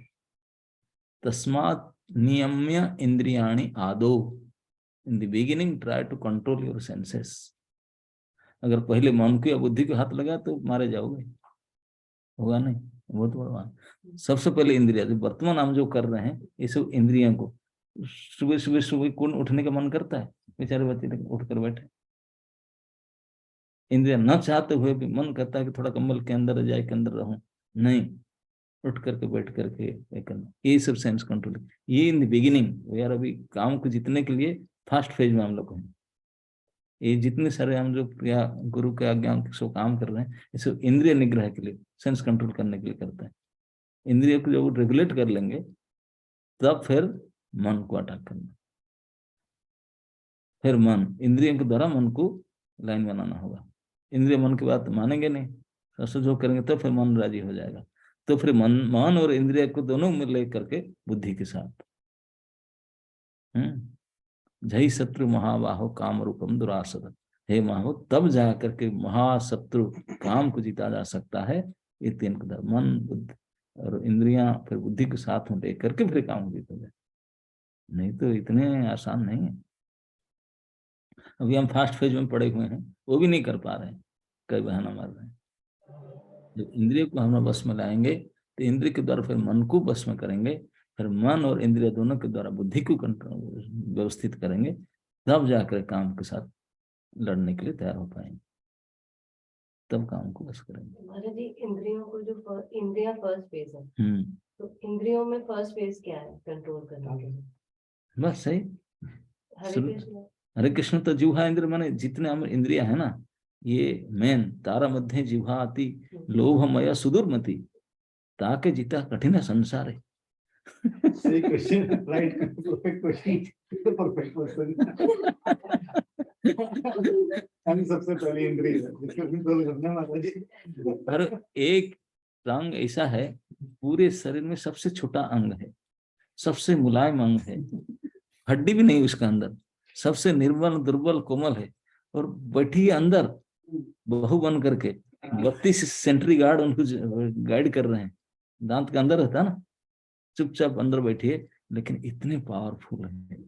तस्मात् नियम्य इंद्रियाणि आदो, in the beginning try to control your senses. अगर पहले मन को या बुद्धि को हाथ लगा तो मारे जाओगे, होगा नहीं। बहुत बड़ा। सबसे पहले इंद्रिया, जो वर्तमान हम जो कर रहे हैं ये सब इंद्रियों को, सुबह सुबह सुबह कौन उठने का मन करता है? बेचारे बच्चे लोग उठ कर बैठे, इंद्रिया न चाहते हुए भी मन करता है कि थोड़ा कंबल के अंदर रजाई के अंदर रहूं, नहीं, उठ करके बैठ करके ये करना, ये सब सेंस कंट्रोल। ये इन द बिगिनिंग यार, अभी काम को जीतने के लिए फर्स्ट फेज में हम लोग हैं। ये जितने सारे हम जो या गुरु के आज्ञा से काम कर रहे हैं, ये सब इंद्रिय निग्रह के लिए, सेंस कंट्रोल करने के लिए करते हैं। इंद्रिय को जब रेगुलेट कर लेंगे तब फिर मन को अटैक करना, फिर मन, इंद्रियों के द्वारा मन को लाइन बनाना होगा। इंद्रिय मन की बात मानेंगे नहीं, सबसे जो करेंगे तो फिर मन राजी हो जाएगा। तो फिर मन और इंद्रिय को दोनों में ले करके बुद्धि के साथ, जय शत्रु महाबाहो काम रूपम दुरासद, हे महाहो, तब जा करके महाशत्रु काम को जीता जा सकता है। ये तीन कदर, मन, बुद्धि और इंद्रियां, फिर बुद्धि के साथ में लेकर के फिर काम जीता जाए, नहीं तो इतने आसान नहीं है। अभी हम फास्ट फेज में पड़े हुए हैं, वो भी नहीं कर पा रहे हैं, कई बहाना मार रहे हैं। जब इंद्रिय को हम बस में लाएंगे तो इंद्रिय के द्वारा फिर मन को बस में करेंगे, फिर मन और इंद्रिय दोनों के द्वारा बुद्धि को व्यवस्थित करेंगे, तब जाकर काम के साथ लड़ने के लिए तैयार हो पाएंगे, तब काम को बस करेंगे। महाराज जी, इंद्रियों को जो इंद्रिया फर्स्ट फेज है, तो इंद्रियों में फर्स्ट फेज क्या है कंट्रोल करने के लिए? बस सही। हरे कृष्ण। हरे कृष्ण तो जिह्वा इंद्र, माने जितने हम इंद्रिया है ना, ये मेन तारा मध्य जिह्वा आती, लोभमय सुदुर्मति, ताके जीता कठिन संसार है। सही question, right, perfect question, perfect question. सबसे पहले इंद्रिय है। पर एक अंग ऐसा है, पूरे शरीर में सबसे छोटा अंग है, सबसे मुलायम अंग है, हड्डी भी नहीं उसका अंदर, सबसे निर्बल दुर्बल कोमल है, और बैठी अंदर बहू बन करके 32 सेंट्री गार्ड उनको गाइड कर रहे हैं, दांत के अंदर रहता ना, चुपचाप अंदर बैठिए, लेकिन इतने पावरफुल है,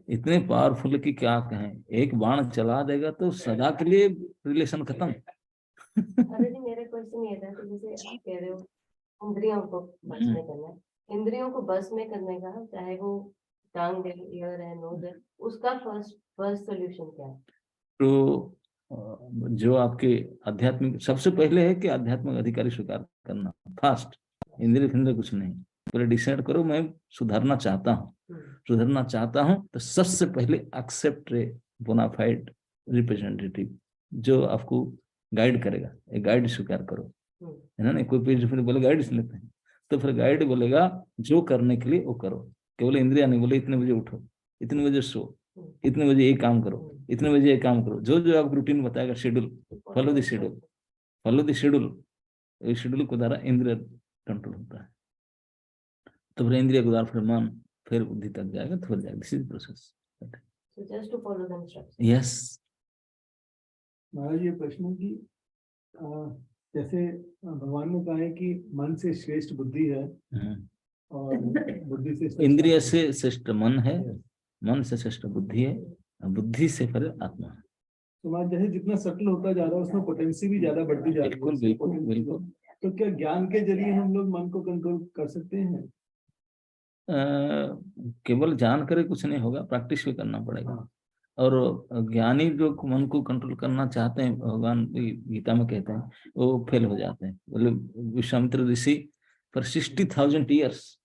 इतने पावरफुल कि क्या कहें, एक बाण चला देगा तो सदा के लिए रिलेशन खत्म। अरे जी, मेरा क्वेश्चन ये था कि जैसे आप कह रहे हो इंद्रियों को बस में करना है, इंद्रियों को बस में करने का, चाहे वो टंग है, ईयर है, नोज है, उसका फर्स्ट सोल्यूशन क्या है? तो जो आपके आध्यात्मिक, सबसे पहले है कि आध्यात्मिक अधिकारी स्वीकार करना, फास्ट, इंद्रिय फिंद्रिय कुछ नहीं, पहले डिसाइड करो मैं सुधरना चाहता हूँ, सुधरना चाहता हूँ, तो सबसे पहले एक्सेप्ट ए बोनाफाइड रिप्रेजेंटेटिव जो आपको गाइड करेगा, एक गाइड स्वीकार करो, है ना। कोई पेज फिर बोले गाइड से लेते हैं, तो फिर गाइड बोलेगा जो करने के लिए वो करो, केवल इंद्रिया नहीं बोले इतने बजे उठो, इतने बजे सो, इतने बजे ये काम करो, इतने बजे ये काम करो, जो जो आपको रूटीन बताएगा, schedule, follow the schedule, follow the schedule, इस शेड्यूल के द्वारा इंद्रिय कंट्रोल होता है, तो फिर इंद्रिय के द्वारा फिर मन, फिर बुद्धि तक जाएगा, तो फिर जाएगा, this is process. So just to follow the instructions. Yes. महाराज, ये प्रश्न की जैसे भगवान ने कहा है कि मन से श्रेष्ठ बुद्धि है और बुद्धि से इंद्रिय से श्रेष्ठ मन है, मन से श्रेष्ठ बुद्धि है, बुद्धि से फिर आत्मा है। तो महाराज जैसे जितना सटल होता जा रहा है उसमें पोटेंसी भी ज्यादा बढ़ती जा रही है। बिल्कुल बिल्कुल बिल्कुल। तो क्या ज्ञान के जरिए हम लोग मन को कंट्रोल कर सकते हैं? केवल जान करे कुछ नहीं होगा, प्रैक्टिस भी करना पड़ेगा। और ज्ञानी जो मन को कंट्रोल करना चाहते हैं, भगवान गीता में कहते हैं, वो फेल हो जाते हैं। बोले विश्वामित्र ऋषि पर 60,000 ईयर्स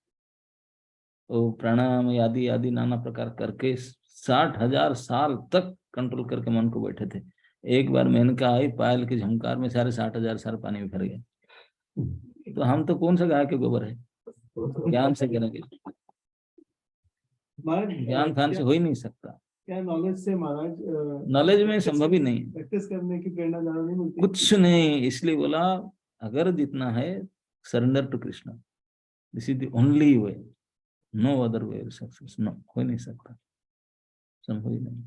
वो प्राणायाम आदि आदि नाना प्रकार करके 60,000 साल तक कंट्रोल करके मन को बैठे थे। एक बार मेनका आई, पायल के झंकार में सारे 60,000 साल पानी में भर गए। तो हम तो कौन सा गाय के गोबर है, ज्ञान से करेंगे, ज्ञान खान से हो ही नहीं सकता। क्या नॉलेज से महाराज, नॉलेज में संभव ही नहीं, प्रैक्टिस करने की प्रेरणा ज्यादा नहीं मिलती? कुछ नहीं। इसलिए बोला अगर जितना है surrender to Krishna, this is the only way, no other way success, no, हो नहीं सकता, संभव ही नहीं।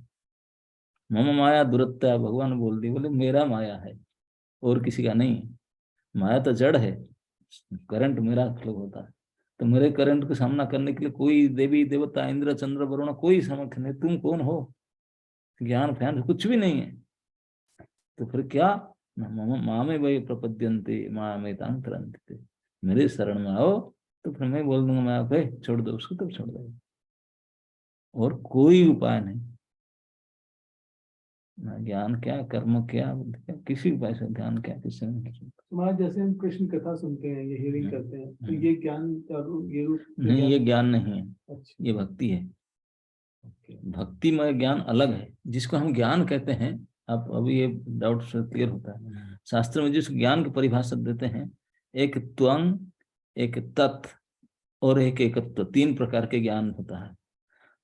मम माया दुरत्या, भगवान बोल दी, बोले मेरा माया है और किसी का नहीं है। माया तो जड़ है, करंट मेरा फ्लो होता है, तो मेरे करंट का सामना करने के लिए कोई देवी देवता इंद्र चंद्र वरुण कोई समर्थ नहीं। तुम कौन हो? ज्ञान फैन कुछ भी नहीं है। तो फिर क्या मामे वही प्रपद्यन्ते मामेतां तरन्ति। मेरे शरण में आओ तो फिर मैं बोल दूंगा, मैं आप छोड़ दो उसको, तब छोड़ दो। और कोई उपाय नहीं, ना ज्ञान क्या, कर्म क्या, बुद्धि क्या, किसी उपाय से ध्यान क्या, किसी ने नहीं। महाराज जैसे हम कृष्ण कथा सुनते हैं, ये हियरिंग करते हैं, तो ये ज्ञान का ये रूप नहीं, ये ज्ञान नहीं है, अच्छा, ये भक्ति है। भक्तिमय ज्ञान अलग है, जिसको हम ज्ञान कहते हैं। आप अभी ये डाउट से क्लियर होता है। शास्त्र में जिस ज्ञान की परिभाषा देते हैं, एक त्वंग, एक तत् और एक एकत्व, 3 प्रकार के ज्ञान होता है।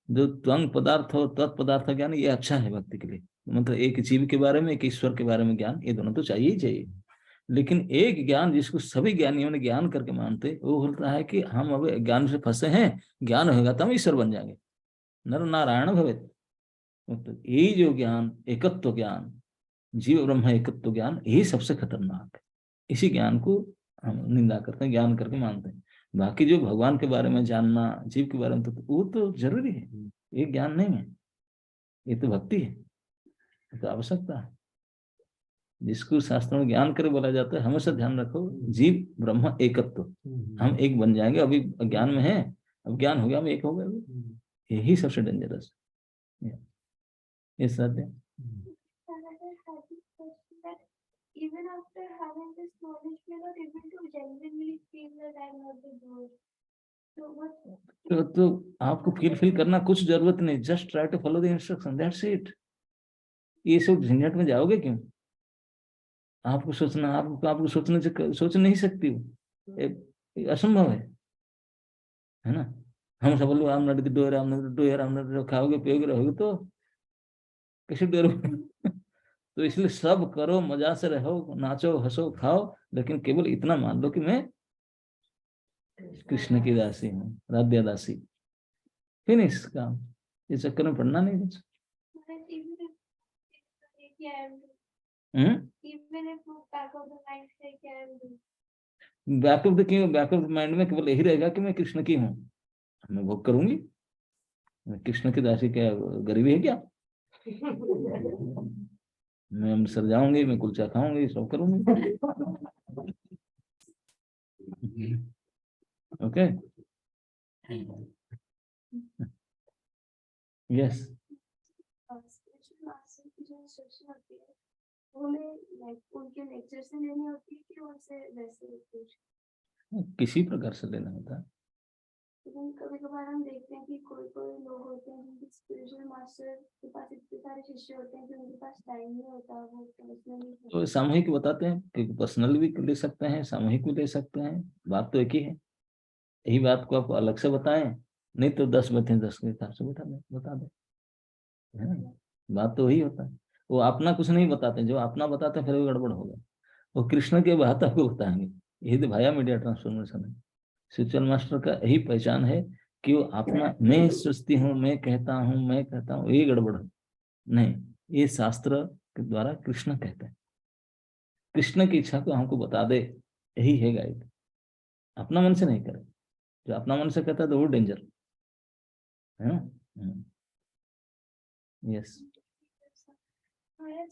जो त्वंग पदार्थ और तत्पदार्थ ज्ञान, ये अच्छा है भक्ति के लिए। मतलब एक जीव के बारे में, एक ईश्वर के बारे में ज्ञान, ये दोनों तो चाहिए ही चाहिए। लेकिन एक ज्ञान जिसको सभी ज्ञानियों ने ज्ञान करके मानते, वो होता है कि हम अब ज्ञान से फंसे हैं, ज्ञान होगा तो हम ईश्वर बन जाएंगे, नर नारायण भवेत्। तो यही जो ज्ञान, एकत्व ज्ञान, जीव ब्रह्म एकत्व ज्ञान, यही सबसे खतरनाक है। इसी ज्ञान को हम निंदा करते हैं, ज्ञान करके मानते हैं। बाकी जो भगवान के बारे में जानना, जीव के बारे में, तो वो तो जरूरी है, ये ज्ञान नहीं है, ये तो भक्ति है, ये तो आवश्यकता है। जिसको शास्त्रों में ज्ञान करे बोला जाता है, हमेशा ध्यान रखो, जीव ब्रह्म एकत्व, हम एक बन जाएंगे। अभी ज्ञान में है, अब ज्ञान हो गया, हम एक हो गए, यही सबसे डेंजरस है। ये सत्य। Even after having this knowledge, we are not able to genuinely feel that I am not the doer. So what? तो आपको फील करना कुछ जरूरत नहीं, just try to follow the instruction, that's it. ये सब झंझट में जाओगे क्यों? आपको सोचना, आपको सोचने से सोच नहीं सकती हो, असंभव है ना। हम सब बोलो आम नट डोर, आम नट डोर, आम नट, खाओगे पियोगे रहोगे तो कैसे डरोगे? तो इसलिए सब करो, मजा से रहो, नाचो हंसो खाओ, लेकिन केवल इतना मान लो कि मैं कृष्ण की दासी हूँ, राध्या दासी। फिनिश काम, इस चक्कर में पढ़ना नहीं कुछ। बैक ऑफ द क्यों, बैक ऑफ द माइंड में केवल यही रहेगा कि मैं कृष्ण की हूँ, मैं भोग करूंगी। मैं कृष्ण की दासी, क्या गरीबी है क्या? मैं अमृतसर जाऊंगी, मैं कुलचा खाऊंगी, सब करूंगी। Okay, yes. किसी प्रकार से लेना होता है। कभी कभार हम देखते हैं कि कोई लोग होते हैं जिनके स्पिरिचुअल मास्टर के पास इतने सारे शिष्य होते हैं कि उनके पास टाइम नहीं होता, वो पर्सनली। तो सामूहिक बताते हैं कि पर्सनल भी ले सकते हैं, सामूहिक भी ले सकते हैं, बात तो एक ही है। यही बात को आपको अलग से बताएं, नहीं तो 10 बच्चे 10 के हिसाब से बता दे, है ना? बात तो वही होता है। वो अपना कुछ नहीं बताते, जो अपना बताते हैं फिर वो गड़बड़ होगा। वो कृष्ण के बात आपको बताएंगे। यही तो भाया मीडिया ट्रांसफॉर्मेशन है। स्पिरिचुअल मास्टर का यही पहचान है कि वो अपना, मैं सोचती हूँ, मैं कहता हूँ, ये गड़बड़ है नहीं। ये शास्त्र के द्वारा कृष्ण कहते हैं, कृष्ण की इच्छा को हमको बता दे, यही है गाइड। अपना मन से नहीं करे, जो अपना मन से कहता है तो वो डेंजर है ना। यस।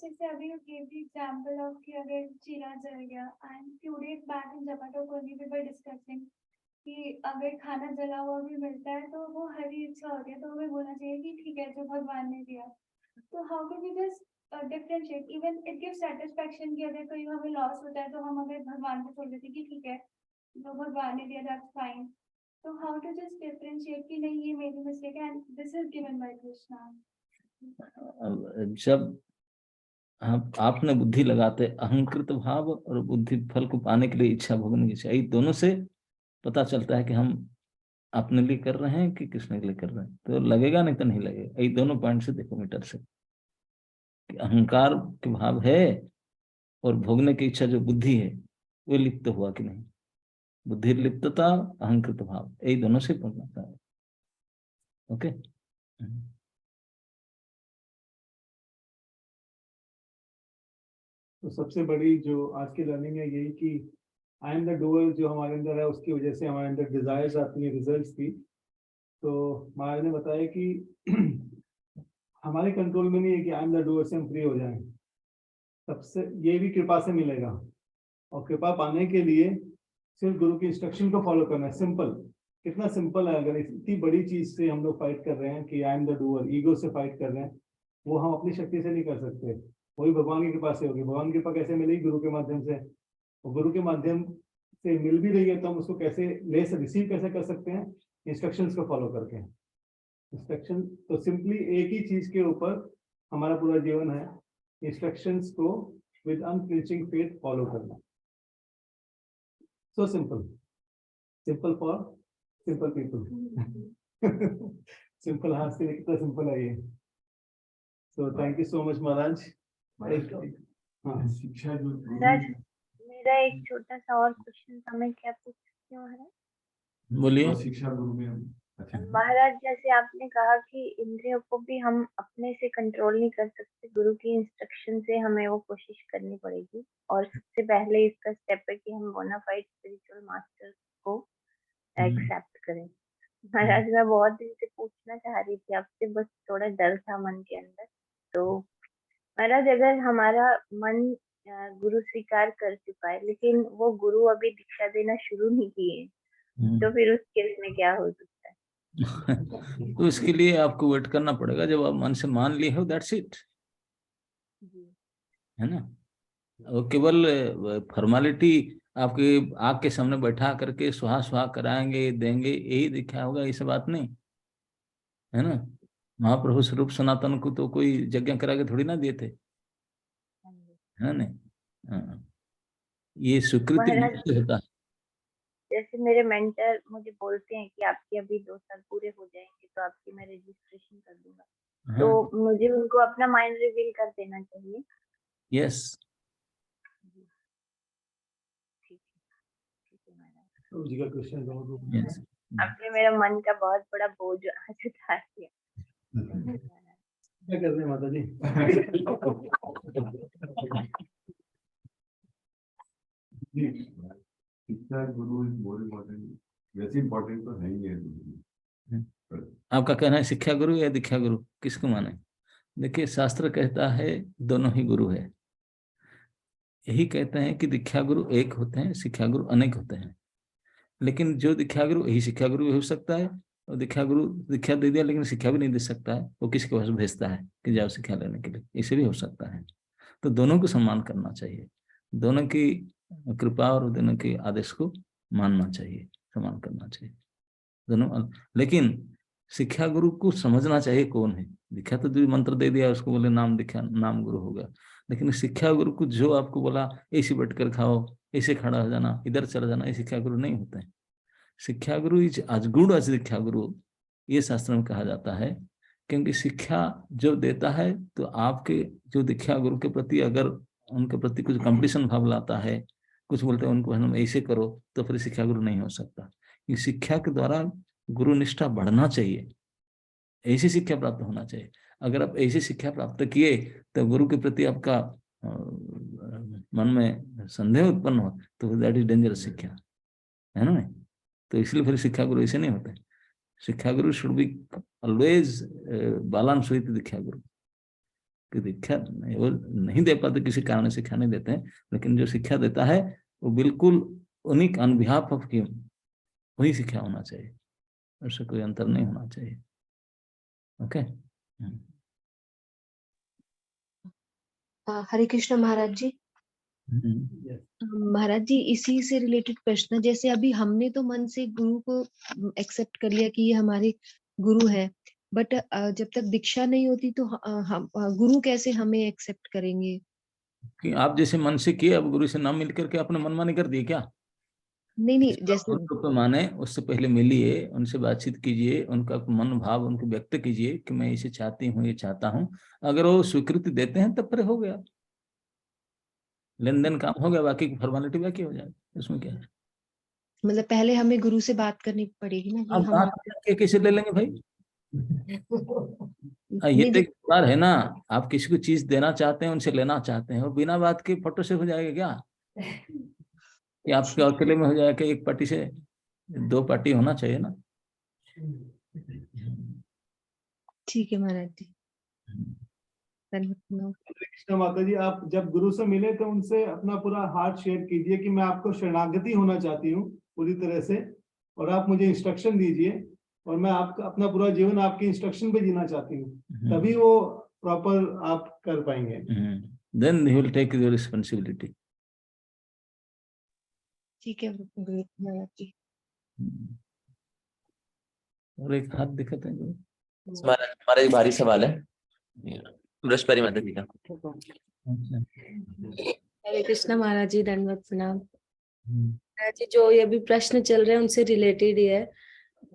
जैसे अभी you gave the example of कि अगर चीला जल गया, and few days back in Zomato we were discussing कि अगर खाना जला हुआ भी मिलता है तो वो हरी इच्छा होती है, तो हमें बोलना चाहिए कि ठीक है जो भगवान ने दिया। तो how can we just differentiate? Even it gives satisfaction कि अगर कोई हमें लॉस होता है तो हम अगर भगवान को छोड़ देते हैं कि ठीक है जो भगवान ने दिया that's fine. तो how to just differentiate कि नहीं ये मेरी मिस्टेक है and this is given by Krishna. जब आपने बुद्धि लगाते, अहंकृत भाव और बुद्धि फल को पाने के लिए इच्छा भोगने की चाहिए, दोनों से पता चलता है कि हम अपने लिए कर रहे हैं कि कृष्ण के लिए कर रहे हैं। तो लगेगा, नहीं तो नहीं लगेगा। ये दोनों पॉइंट से देखो मीटर से, कि अहंकार के भाव है और भोगने की इच्छा जो बुद्धि है वो लिप्त हुआ कि नहीं। बुद्धि लिप्तता, अहंकृत भाव, यही दोनों से पता है। ओके। तो सबसे बड़ी जो आज की लर्निंग है यही कि आई एम द डूअर जो हमारे अंदर है, उसकी वजह से हमारे अंदर डिजायर्स आती हैं, रिजल्ट्स की। तो महाराज ने बताया कि हमारे कंट्रोल में नहीं है कि आई एम द डूअर से हम फ्री हो जाएं। सबसे ये भी कृपा से मिलेगा, और कृपा पाने के लिए सिर्फ गुरु की इंस्ट्रक्शन को फॉलो करना है। सिंपल, कितना सिंपल है। अगर इतनी बड़ी चीज से हम लोग फाइट कर रहे हैं कि I am the doer, ego से फाइट कर रहे हैं, वो हम अपनी शक्ति से नहीं कर सकते, वही भगवान की कृपा से होगी। भगवान की कृपा कैसे मिलेगी? गुरु के माध्यम से। और गुरु के माध्यम से मिल भी रही है तो हम उसको कैसे रिसीव कैसे कर सकते हैं? इंस्ट्रक्शंस को फॉलो करके। इंस्ट्रक्शन तो सिंपली एक ही चीज के ऊपर हमारा पूरा जीवन है, इंस्ट्रक्शंस को विद अनफ्लिंचिंग फेथ फॉलो करना। So simple, simple for simple people. Simple हाथ से कितना सिंपल है ये। So thank you so much महाराज। हाँ, शिक्षा जो महाराज मेरा एक छोटा सा और क्वेश्चन था, मैं क्या पूछ सकती हूँ महाराज? बोलिए। शिक्षा गुरु में अच्छा महाराज जैसे आपने कहा कि इंद्रियों को भी हम अपने से कंट्रोल नहीं कर सकते, गुरु की इंस्ट्रक्शन से हमें वो कोशिश करनी पड़ेगी, और सबसे पहले इसका स्टेप है कि हम बोनाफाइड स्पिरिचुअल मास्टर को एक्सेप्ट करें। महाराज मैं बहुत दिन से पूछना चाह रही थी आपसे, बस थोड़ा डर था मन के अंदर। तो महाराज अगर हमारा मन गुरु स्वीकार कर चुका है लेकिन वो गुरु अभी दीक्षा देना शुरू नहीं किए, तो फिर उस केस में क्या हो सकता है? तो इसके लिए आपको वेट करना पड़ेगा। जब आप मन से मान लिए हो, दैट्स इट, है ना। वो केवल फॉर्मेलिटी आपके आग के सामने बैठा करके सुहा सुहा कराएंगे देंगे, यही दिखा होगा, ऐसी बात नहीं है ना। महाप्रभु स्वरूप सनातन को तो कोई यज्ञ करा के थोड़ी ना दिए थे, है ना। हाँ, ये स्वीकृति महाराज होता है। जैसे मेरे मेंटर मुझे बोलते हैं कि आपके अभी 2 साल पूरे हो जाएंगे तो आपकी मैं रजिस्ट्रेशन कर दूंगा, हाँ, तो मुझे उनको अपना माइंड रिवील कर देना चाहिए? यस। ठीक है महाराज। जी का क्वेश्चन यस। आपने मेरा मन का बहुत बड़ा बोझ आज उतार दिया। क्या करते हैं माता जी? शिक्षा गुरु इज मोर इम्पोर्टेंट, वैसे इम्पोर्टेंट तो है ही है। आपका कहना है शिक्षा गुरु या दीक्षा गुरु, किसको माने? देखिए, शास्त्र कहता है दोनों ही गुरु है। यही कहते हैं कि दीक्षा गुरु एक होते हैं, शिक्षा गुरु अनेक होते हैं। लेकिन जो दीक्षा गुरु, यही शिक्षा गुरु भी हो सकता है, और दीक्षा गुरु दीक्षा दे दिया लेकिन शिक्षा भी नहीं दे सकता है, वो किसी के पास भेजता है कि जाओ शिक्षा लेने के लिए, इसे भी हो सकता है। तो दोनों को सम्मान करना चाहिए, दोनों की कृपा और दोनों के आदेश को मानना चाहिए, सम्मान करना चाहिए दोनों। लेकिन शिक्षा गुरु को समझना चाहिए कौन है। दीक्षा तो जो मंत्र दे दिया उसको बोले नाम दीक्षा, नाम गुरु हो गया। लेकिन शिक्षा गुरु को जो आपको बोला ऐसे बैठ कर खाओ, ऐसे खड़ा हो जाना, इधर चला जाना, ये शिक्षा गुरु नहीं होते हैं। शिक्षा गुरु इज आज गुड एज दीक्षा गुरु, ये शास्त्र में कहा जाता है। क्योंकि शिक्षा जो देता है तो आपके जो दीक्षा गुरु के प्रति अगर उनके प्रति कुछ कंपटीशन भाव लाता है, कुछ बोलते हैं उनको हम ऐसे करो, तो फिर शिक्षा गुरु नहीं हो सकता। इस शिक्षा के द्वारा गुरु निष्ठा बढ़ना चाहिए, ऐसी शिक्षा प्राप्त होना चाहिए। अगर आप ऐसी शिक्षा प्राप्त किए तो गुरु के प्रति आपका मन में संदेह उत्पन्न हो तो दैट इज डेंजरस शिक्षा, है ना। तो इसलिए फिर शिक्षा गुरु ऐसे नहीं होते। Shiksha guru should be always balance with diksha guru. कि दीक्षा वो नहीं दे पाते, किसी कारण शिक्षा नहीं देते हैं, लेकिन जो शिक्षा देता है वो बिल्कुल उन्हीं ऑन बिहाफ ऑफ हिम वही शिक्षा होना चाहिए, उससे कोई अंतर नहीं होना चाहिए। ओके। हरे कृष्ण महाराज जी। महाराज जी इसी से रिलेटेड प्रश्न, जैसे अभी हमने तो मन से गुरु को एक्सेप्ट कर लिया कि ये हमारे गुरु है, बट जब तक दीक्षा नहीं होती तो हम गुरु कैसे हमें एक्सेप्ट करेंगे? कि आप जैसे मन से किए, अब गुरु से नाम मिल करके अपने मनमानी कर दिए क्या? नहीं जैसे तो माने उससे पहले मिलिए, उनसे बातचीत कीजिए, उनका मन भाव उनको व्यक्त कीजिए कि मैं इसे चाहती हूँ, ये चाहता हूँ। अगर वो स्वीकृति देते हैं तब पर हो गया, लेन देन काम हो गया, बाकी की फॉर्मेलिटी बाकी हो जाएगी, उसमें क्या है। मतलब पहले हमें गुरु से बात करनी पड़ेगी ना कि आप हम बात करके कैसे ले लेंगे भाई? ये नहीं तो एक बार है ना, आप किसी को चीज देना चाहते हैं, उनसे लेना चाहते हैं, और बिना बात के फोटो से हो जाएगा क्या? कि आपके अकेले में हो जाएगा? एक पार्टी से 2 पार्टी होना चाहिए ना। ठीक है महाराज जी। कृष्णा माता जी, आप जब गुरु से मिले तो उनसे अपना पूरा हार्ट शेयर कीजिए कि मैं आपको शरणागति होना चाहती हूँ पूरी तरह से, और आप मुझे इंस्ट्रक्शन दीजिए और मैं आपका अपना पूरा जीवन आपके इंस्ट्रक्शन पे जीना चाहती हूँ, तभी वो प्रॉपर आप कर पाएंगे। Then he will take your responsibility. ठीक है गुरु महाराज जी। और एक हाथ दिखाते हैं। हमारा एक भारी सवाल है बृहस्पति माता जी का। हरे कृष्णा महाराज जी, दंडवत प्रणाम। महाराज जी, जो ये भी प्रश्न चल रहे हैं उनसे रिलेटेड ही है।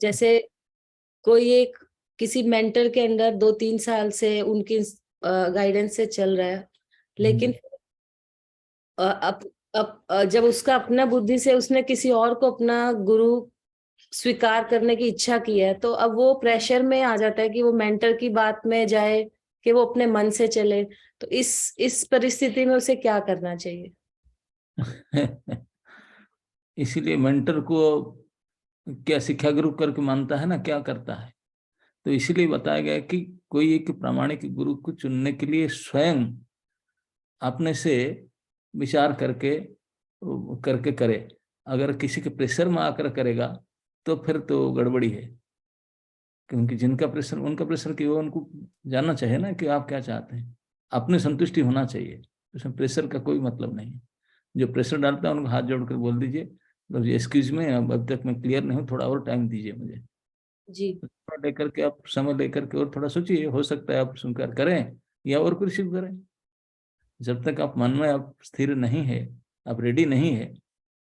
जैसे कोई एक किसी मेंटर के अंदर 2-3 साल से उनकी गाइडेंस से चल रहा है, लेकिन जब उसका अपना बुद्धि से उसने किसी और को अपना गुरु स्वीकार करने की इच्छा की है, तो अब वो प्रेशर में आ जाता है कि वो मेंटर की बात में जाए कि वो अपने मन से चले। तो इस परिस्थिति में उसे क्या करना चाहिए? इसीलिए मेंटर को क्या शिक्षा गुरु करके मानता है ना, क्या करता है। तो इसीलिए बताया गया कि कोई एक प्रामाणिक गुरु को चुनने के लिए स्वयं अपने से विचार करके करे। अगर किसी के प्रेशर में आकर करेगा तो फिर तो गड़बड़ी है, क्योंकि जिनका प्रेशर, उनका प्रेशर की वो उनको जानना चाहिए ना कि आप क्या चाहते हैं। अपनी संतुष्टि होना चाहिए, उसमें प्रेशर का कोई मतलब नहीं है। जो प्रेशर डालता है उनको हाथ जोड़कर बोल दीजिए, एक्सक्यूज में अब तक मैं क्लियर नहीं हूँ, थोड़ा और टाइम दीजिए मुझे जी। थोड़ा लेकर के आप समय लेकर के और थोड़ा सोचिए, हो सकता है आप स्वीकार करें या और कुछ रिसीव करें। जब तक आप मन में आप स्थिर नहीं है, आप रेडी नहीं है,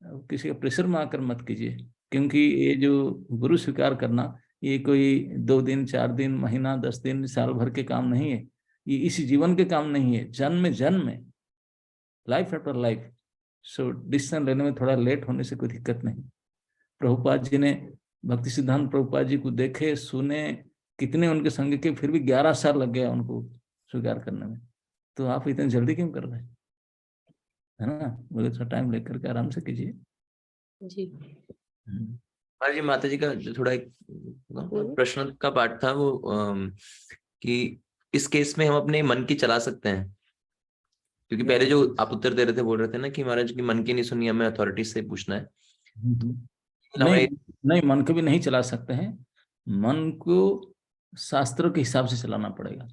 किसी के प्रेशर में आकर मत कीजिए। क्योंकि ये जो गुरु स्वीकार करना, ये कोई 2 दिन 4 दिन महीना 10 दिन साल भर के काम नहीं है, ये इसी जीवन के काम नहीं है, जन्म में, life after life. So decision लेने में थोड़ा लेट होने से कोई दिक्कत नहीं। प्रभुपाद जी ने, भक्ति सिद्धांत प्रभुपाद जी को देखे सुने, कितने उनके संग के, फिर भी 11 साल लग गया उनको स्वीकार करने में। तो आप इतनी जल्दी क्यों कर रहे हैं, है ना? बोले थोड़ा टाइम लेकर के आराम से कीजिए। जी। महाराज जी, माता जी का जो थोड़ा एक प्रश्न का पार्ट था वो कि इस केस में हम अपने मन की चला सकते हैं, क्योंकि पहले जो आप उत्तर दे रहे थे, बोल रहे थे ना कि महाराज की मन की नहीं सुनी, हमें अथॉरिटी से पूछना है। नहीं, मन को भी नहीं चला सकते हैं। मन को शास्त्रों के हिसाब से चलाना पड़ेगा।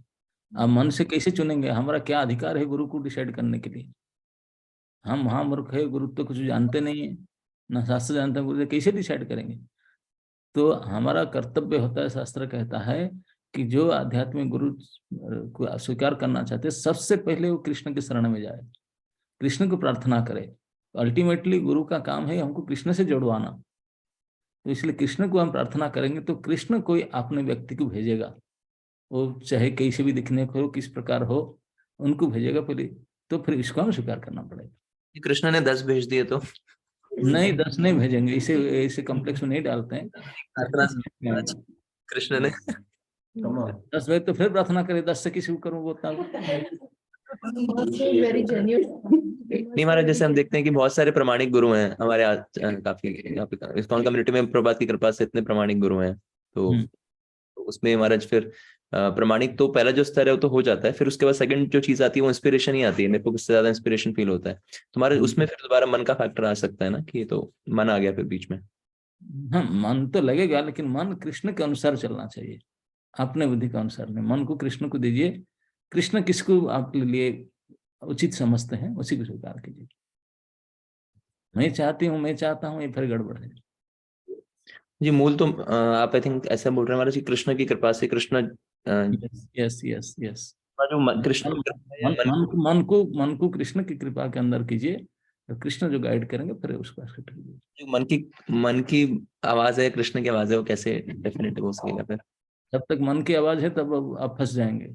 अब मन से कैसे चुनेंगे? हमारा क्या अधिकार है गुरु को डिसाइड करने के लिए? हम महामूर्ख है, गुरु तो कुछ जानते नहीं है, ना शास्त्र जानते हैं, गुरु कैसे डिसाइड करेंगे? तो हमारा कर्तव्य होता है, शास्त्र कहता है कि जो आध्यात्मिक गुरु को स्वीकार करना चाहते हैं, सबसे पहले वो कृष्ण के शरण में जाए, कृष्ण को प्रार्थना करे। अल्टीमेटली गुरु का काम है हमको कृष्ण से जोड़वाना। तो इसलिए कृष्ण को हम प्रार्थना करेंगे तो कृष्ण कोई अपने व्यक्ति को भेजेगा, वो चाहे कैसे भी दिखने को हो, किस प्रकार हो, उनको भेजेगा पहले। तो फिर इसको हम स्वीकार करना पड़ेगा। कृष्ण ने 10 भेज दिए तो नहीं, 10 नहीं भेजेंगे, इसे कॉम्प्लेक्स में नहीं डालते हैं। कृष्ण ने 10 भेज तो फिर प्रार्थना करे, 10 से किसी को करूँ वो नहीं महाराज, जैसे हम देखते हैं कि बहुत सारे प्रमाणिक गुरु हैं हमारे काफी इस्कॉन कम्युनिटी में, प्रभात की कृपा से इतने प्रमाणिक गुरु हैं। तो उसमें महाराज फिर प्रमाणिक तो पहला जो स्तर है वो तो हो जाता है, फिर उसके बाद सेकंड जो चीज आती है वो इंस्पिरेशन ही आती है। मेरे को इससे ज्यादा इंस्पिरेशन फील होता है। तो महाराज उसमें फिर दोबारा मन का फैक्टर आ सकता है ना, कि तो मन आ गया फिर बीच में। हाँ, मन तो लगेगा, लेकिन मन कृष्ण के अनुसार चलना चाहिए, अपने बुद्धि के अनुसार नहीं। मन को कृष्ण को दीजिए, कृष्ण किसको आपके लिए उचित समझते हैं उसी को स्वीकार कीजिए। मैं चाहती हूँ, मैं चाहता हूँ, ये फिर गड़बड़ है जी। मूल तो आप आई थिंक ऐसा बोल रहे हैं महाराज जी, कृष्ण की कृपा से कृष्ण यस जो कृष्ण मन को कृष्ण की कृपा के अंदर कीजिए, तो कृष्ण जो गाइड करेंगे फिर उसको एक्सेप्ट कीजिए। जो मन की आवाज है, कृष्ण की आवाज है, वो कैसे डेफिनेट हो सकेगा? फिर जब तक मन की आवाज है तब आप फंस जाएंगे।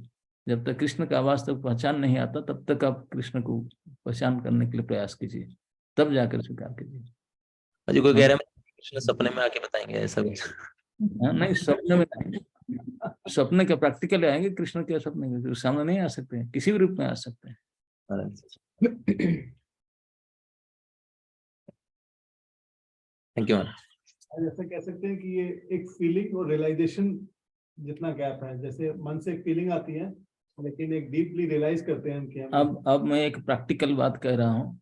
जब तक कृष्ण का आवाज तक पहचान नहीं आता, तब तक आप कृष्ण को पहचान करने के लिए प्रयास कीजिए, तब जाकर स्वीकार कीजिए। अजी कोई कह रहा है कृष्ण सपने में आके बताएंगे ऐसा कुछ? नहीं, सपने में नहीं, सपने के प्रैक्टिकल आएंगे कृष्ण के सपने के सामने नहीं आ सकते हैं, किसी भी रूप में आ सकते हैं। Thank you. ऐसा कह सकते हैं कि ये एक फीलिंग और रियलाइजेशन जितना गैप है, जैसे मन से एक फीलिंग आती है, लेकिन एक डीपली रियलाइज करते हैं हम कि हम अब मैं एक प्रैक्टिकल बात कह रहा हूँ,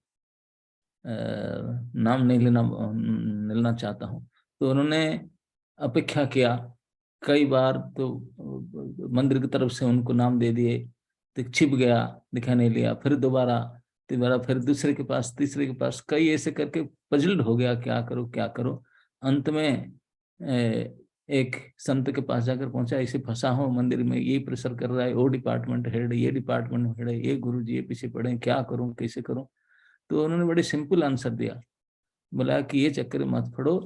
नाम नहीं लेना चाहता हूँ। तो उन्होंने अपेक्षा किया, कई बार तो मंदिर की तरफ से उनको नाम दे दिए, तो छिप गया, दिखा नहीं लिया, फिर दोबारा तीसरा, फिर दूसरे के पास, तीसरे के पास, कई ऐसे करके पजल्ड हो गया, क्या करो क्या करो। अंत में एक संत के पास जाकर पहुंचा, ऐसे फंसा हो मंदिर में, ये प्रेशर कर रहा है, वो डिपार्टमेंट हेड, ये डिपार्टमेंट हेड है, ये गुरु जी ये पीछे पड़े, क्या करूं कैसे करूं। तो उन्होंने बड़े सिंपल आंसर दिया, बोला कि ये चक्कर मत पड़ो,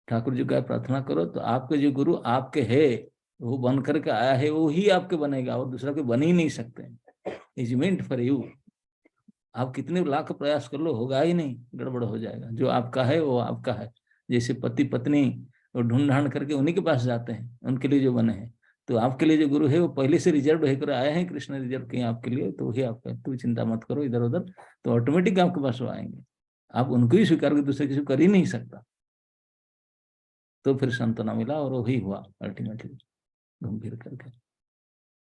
ठाकुर जी का प्रार्थना करो, तो आपके जो गुरु आपके है, वो बन करके आया है, वो ही आपके बनेगा, और दूसरा कोई बन ही नहीं सकते। Is meant for you. आप कितने लाख प्रयास कर लो, होगा ही नहीं, गड़बड़ हो जाएगा। जो आपका है वो आपका है। जैसे पति पत्नी वो ढूंढ ढांड करके उन्हीं के पास जाते हैं, उनके लिए जो बने हैं। तो आपके लिए जो गुरु है वो पहले से रिजर्व होकर आए हैं, कृष्ण रिजर्व किए आपके लिए, तो वही आपका, तो चिंता मत करो इधर उधर, तो ऑटोमेटिक आपके पास वो आएंगे। आप उनको ही स्वीकार कर, दूसरे किसी को कर ही नहीं सकता। तो फिर सांत्वना मिला और वही हुआ अल्टीमेटली घूम फिर करके।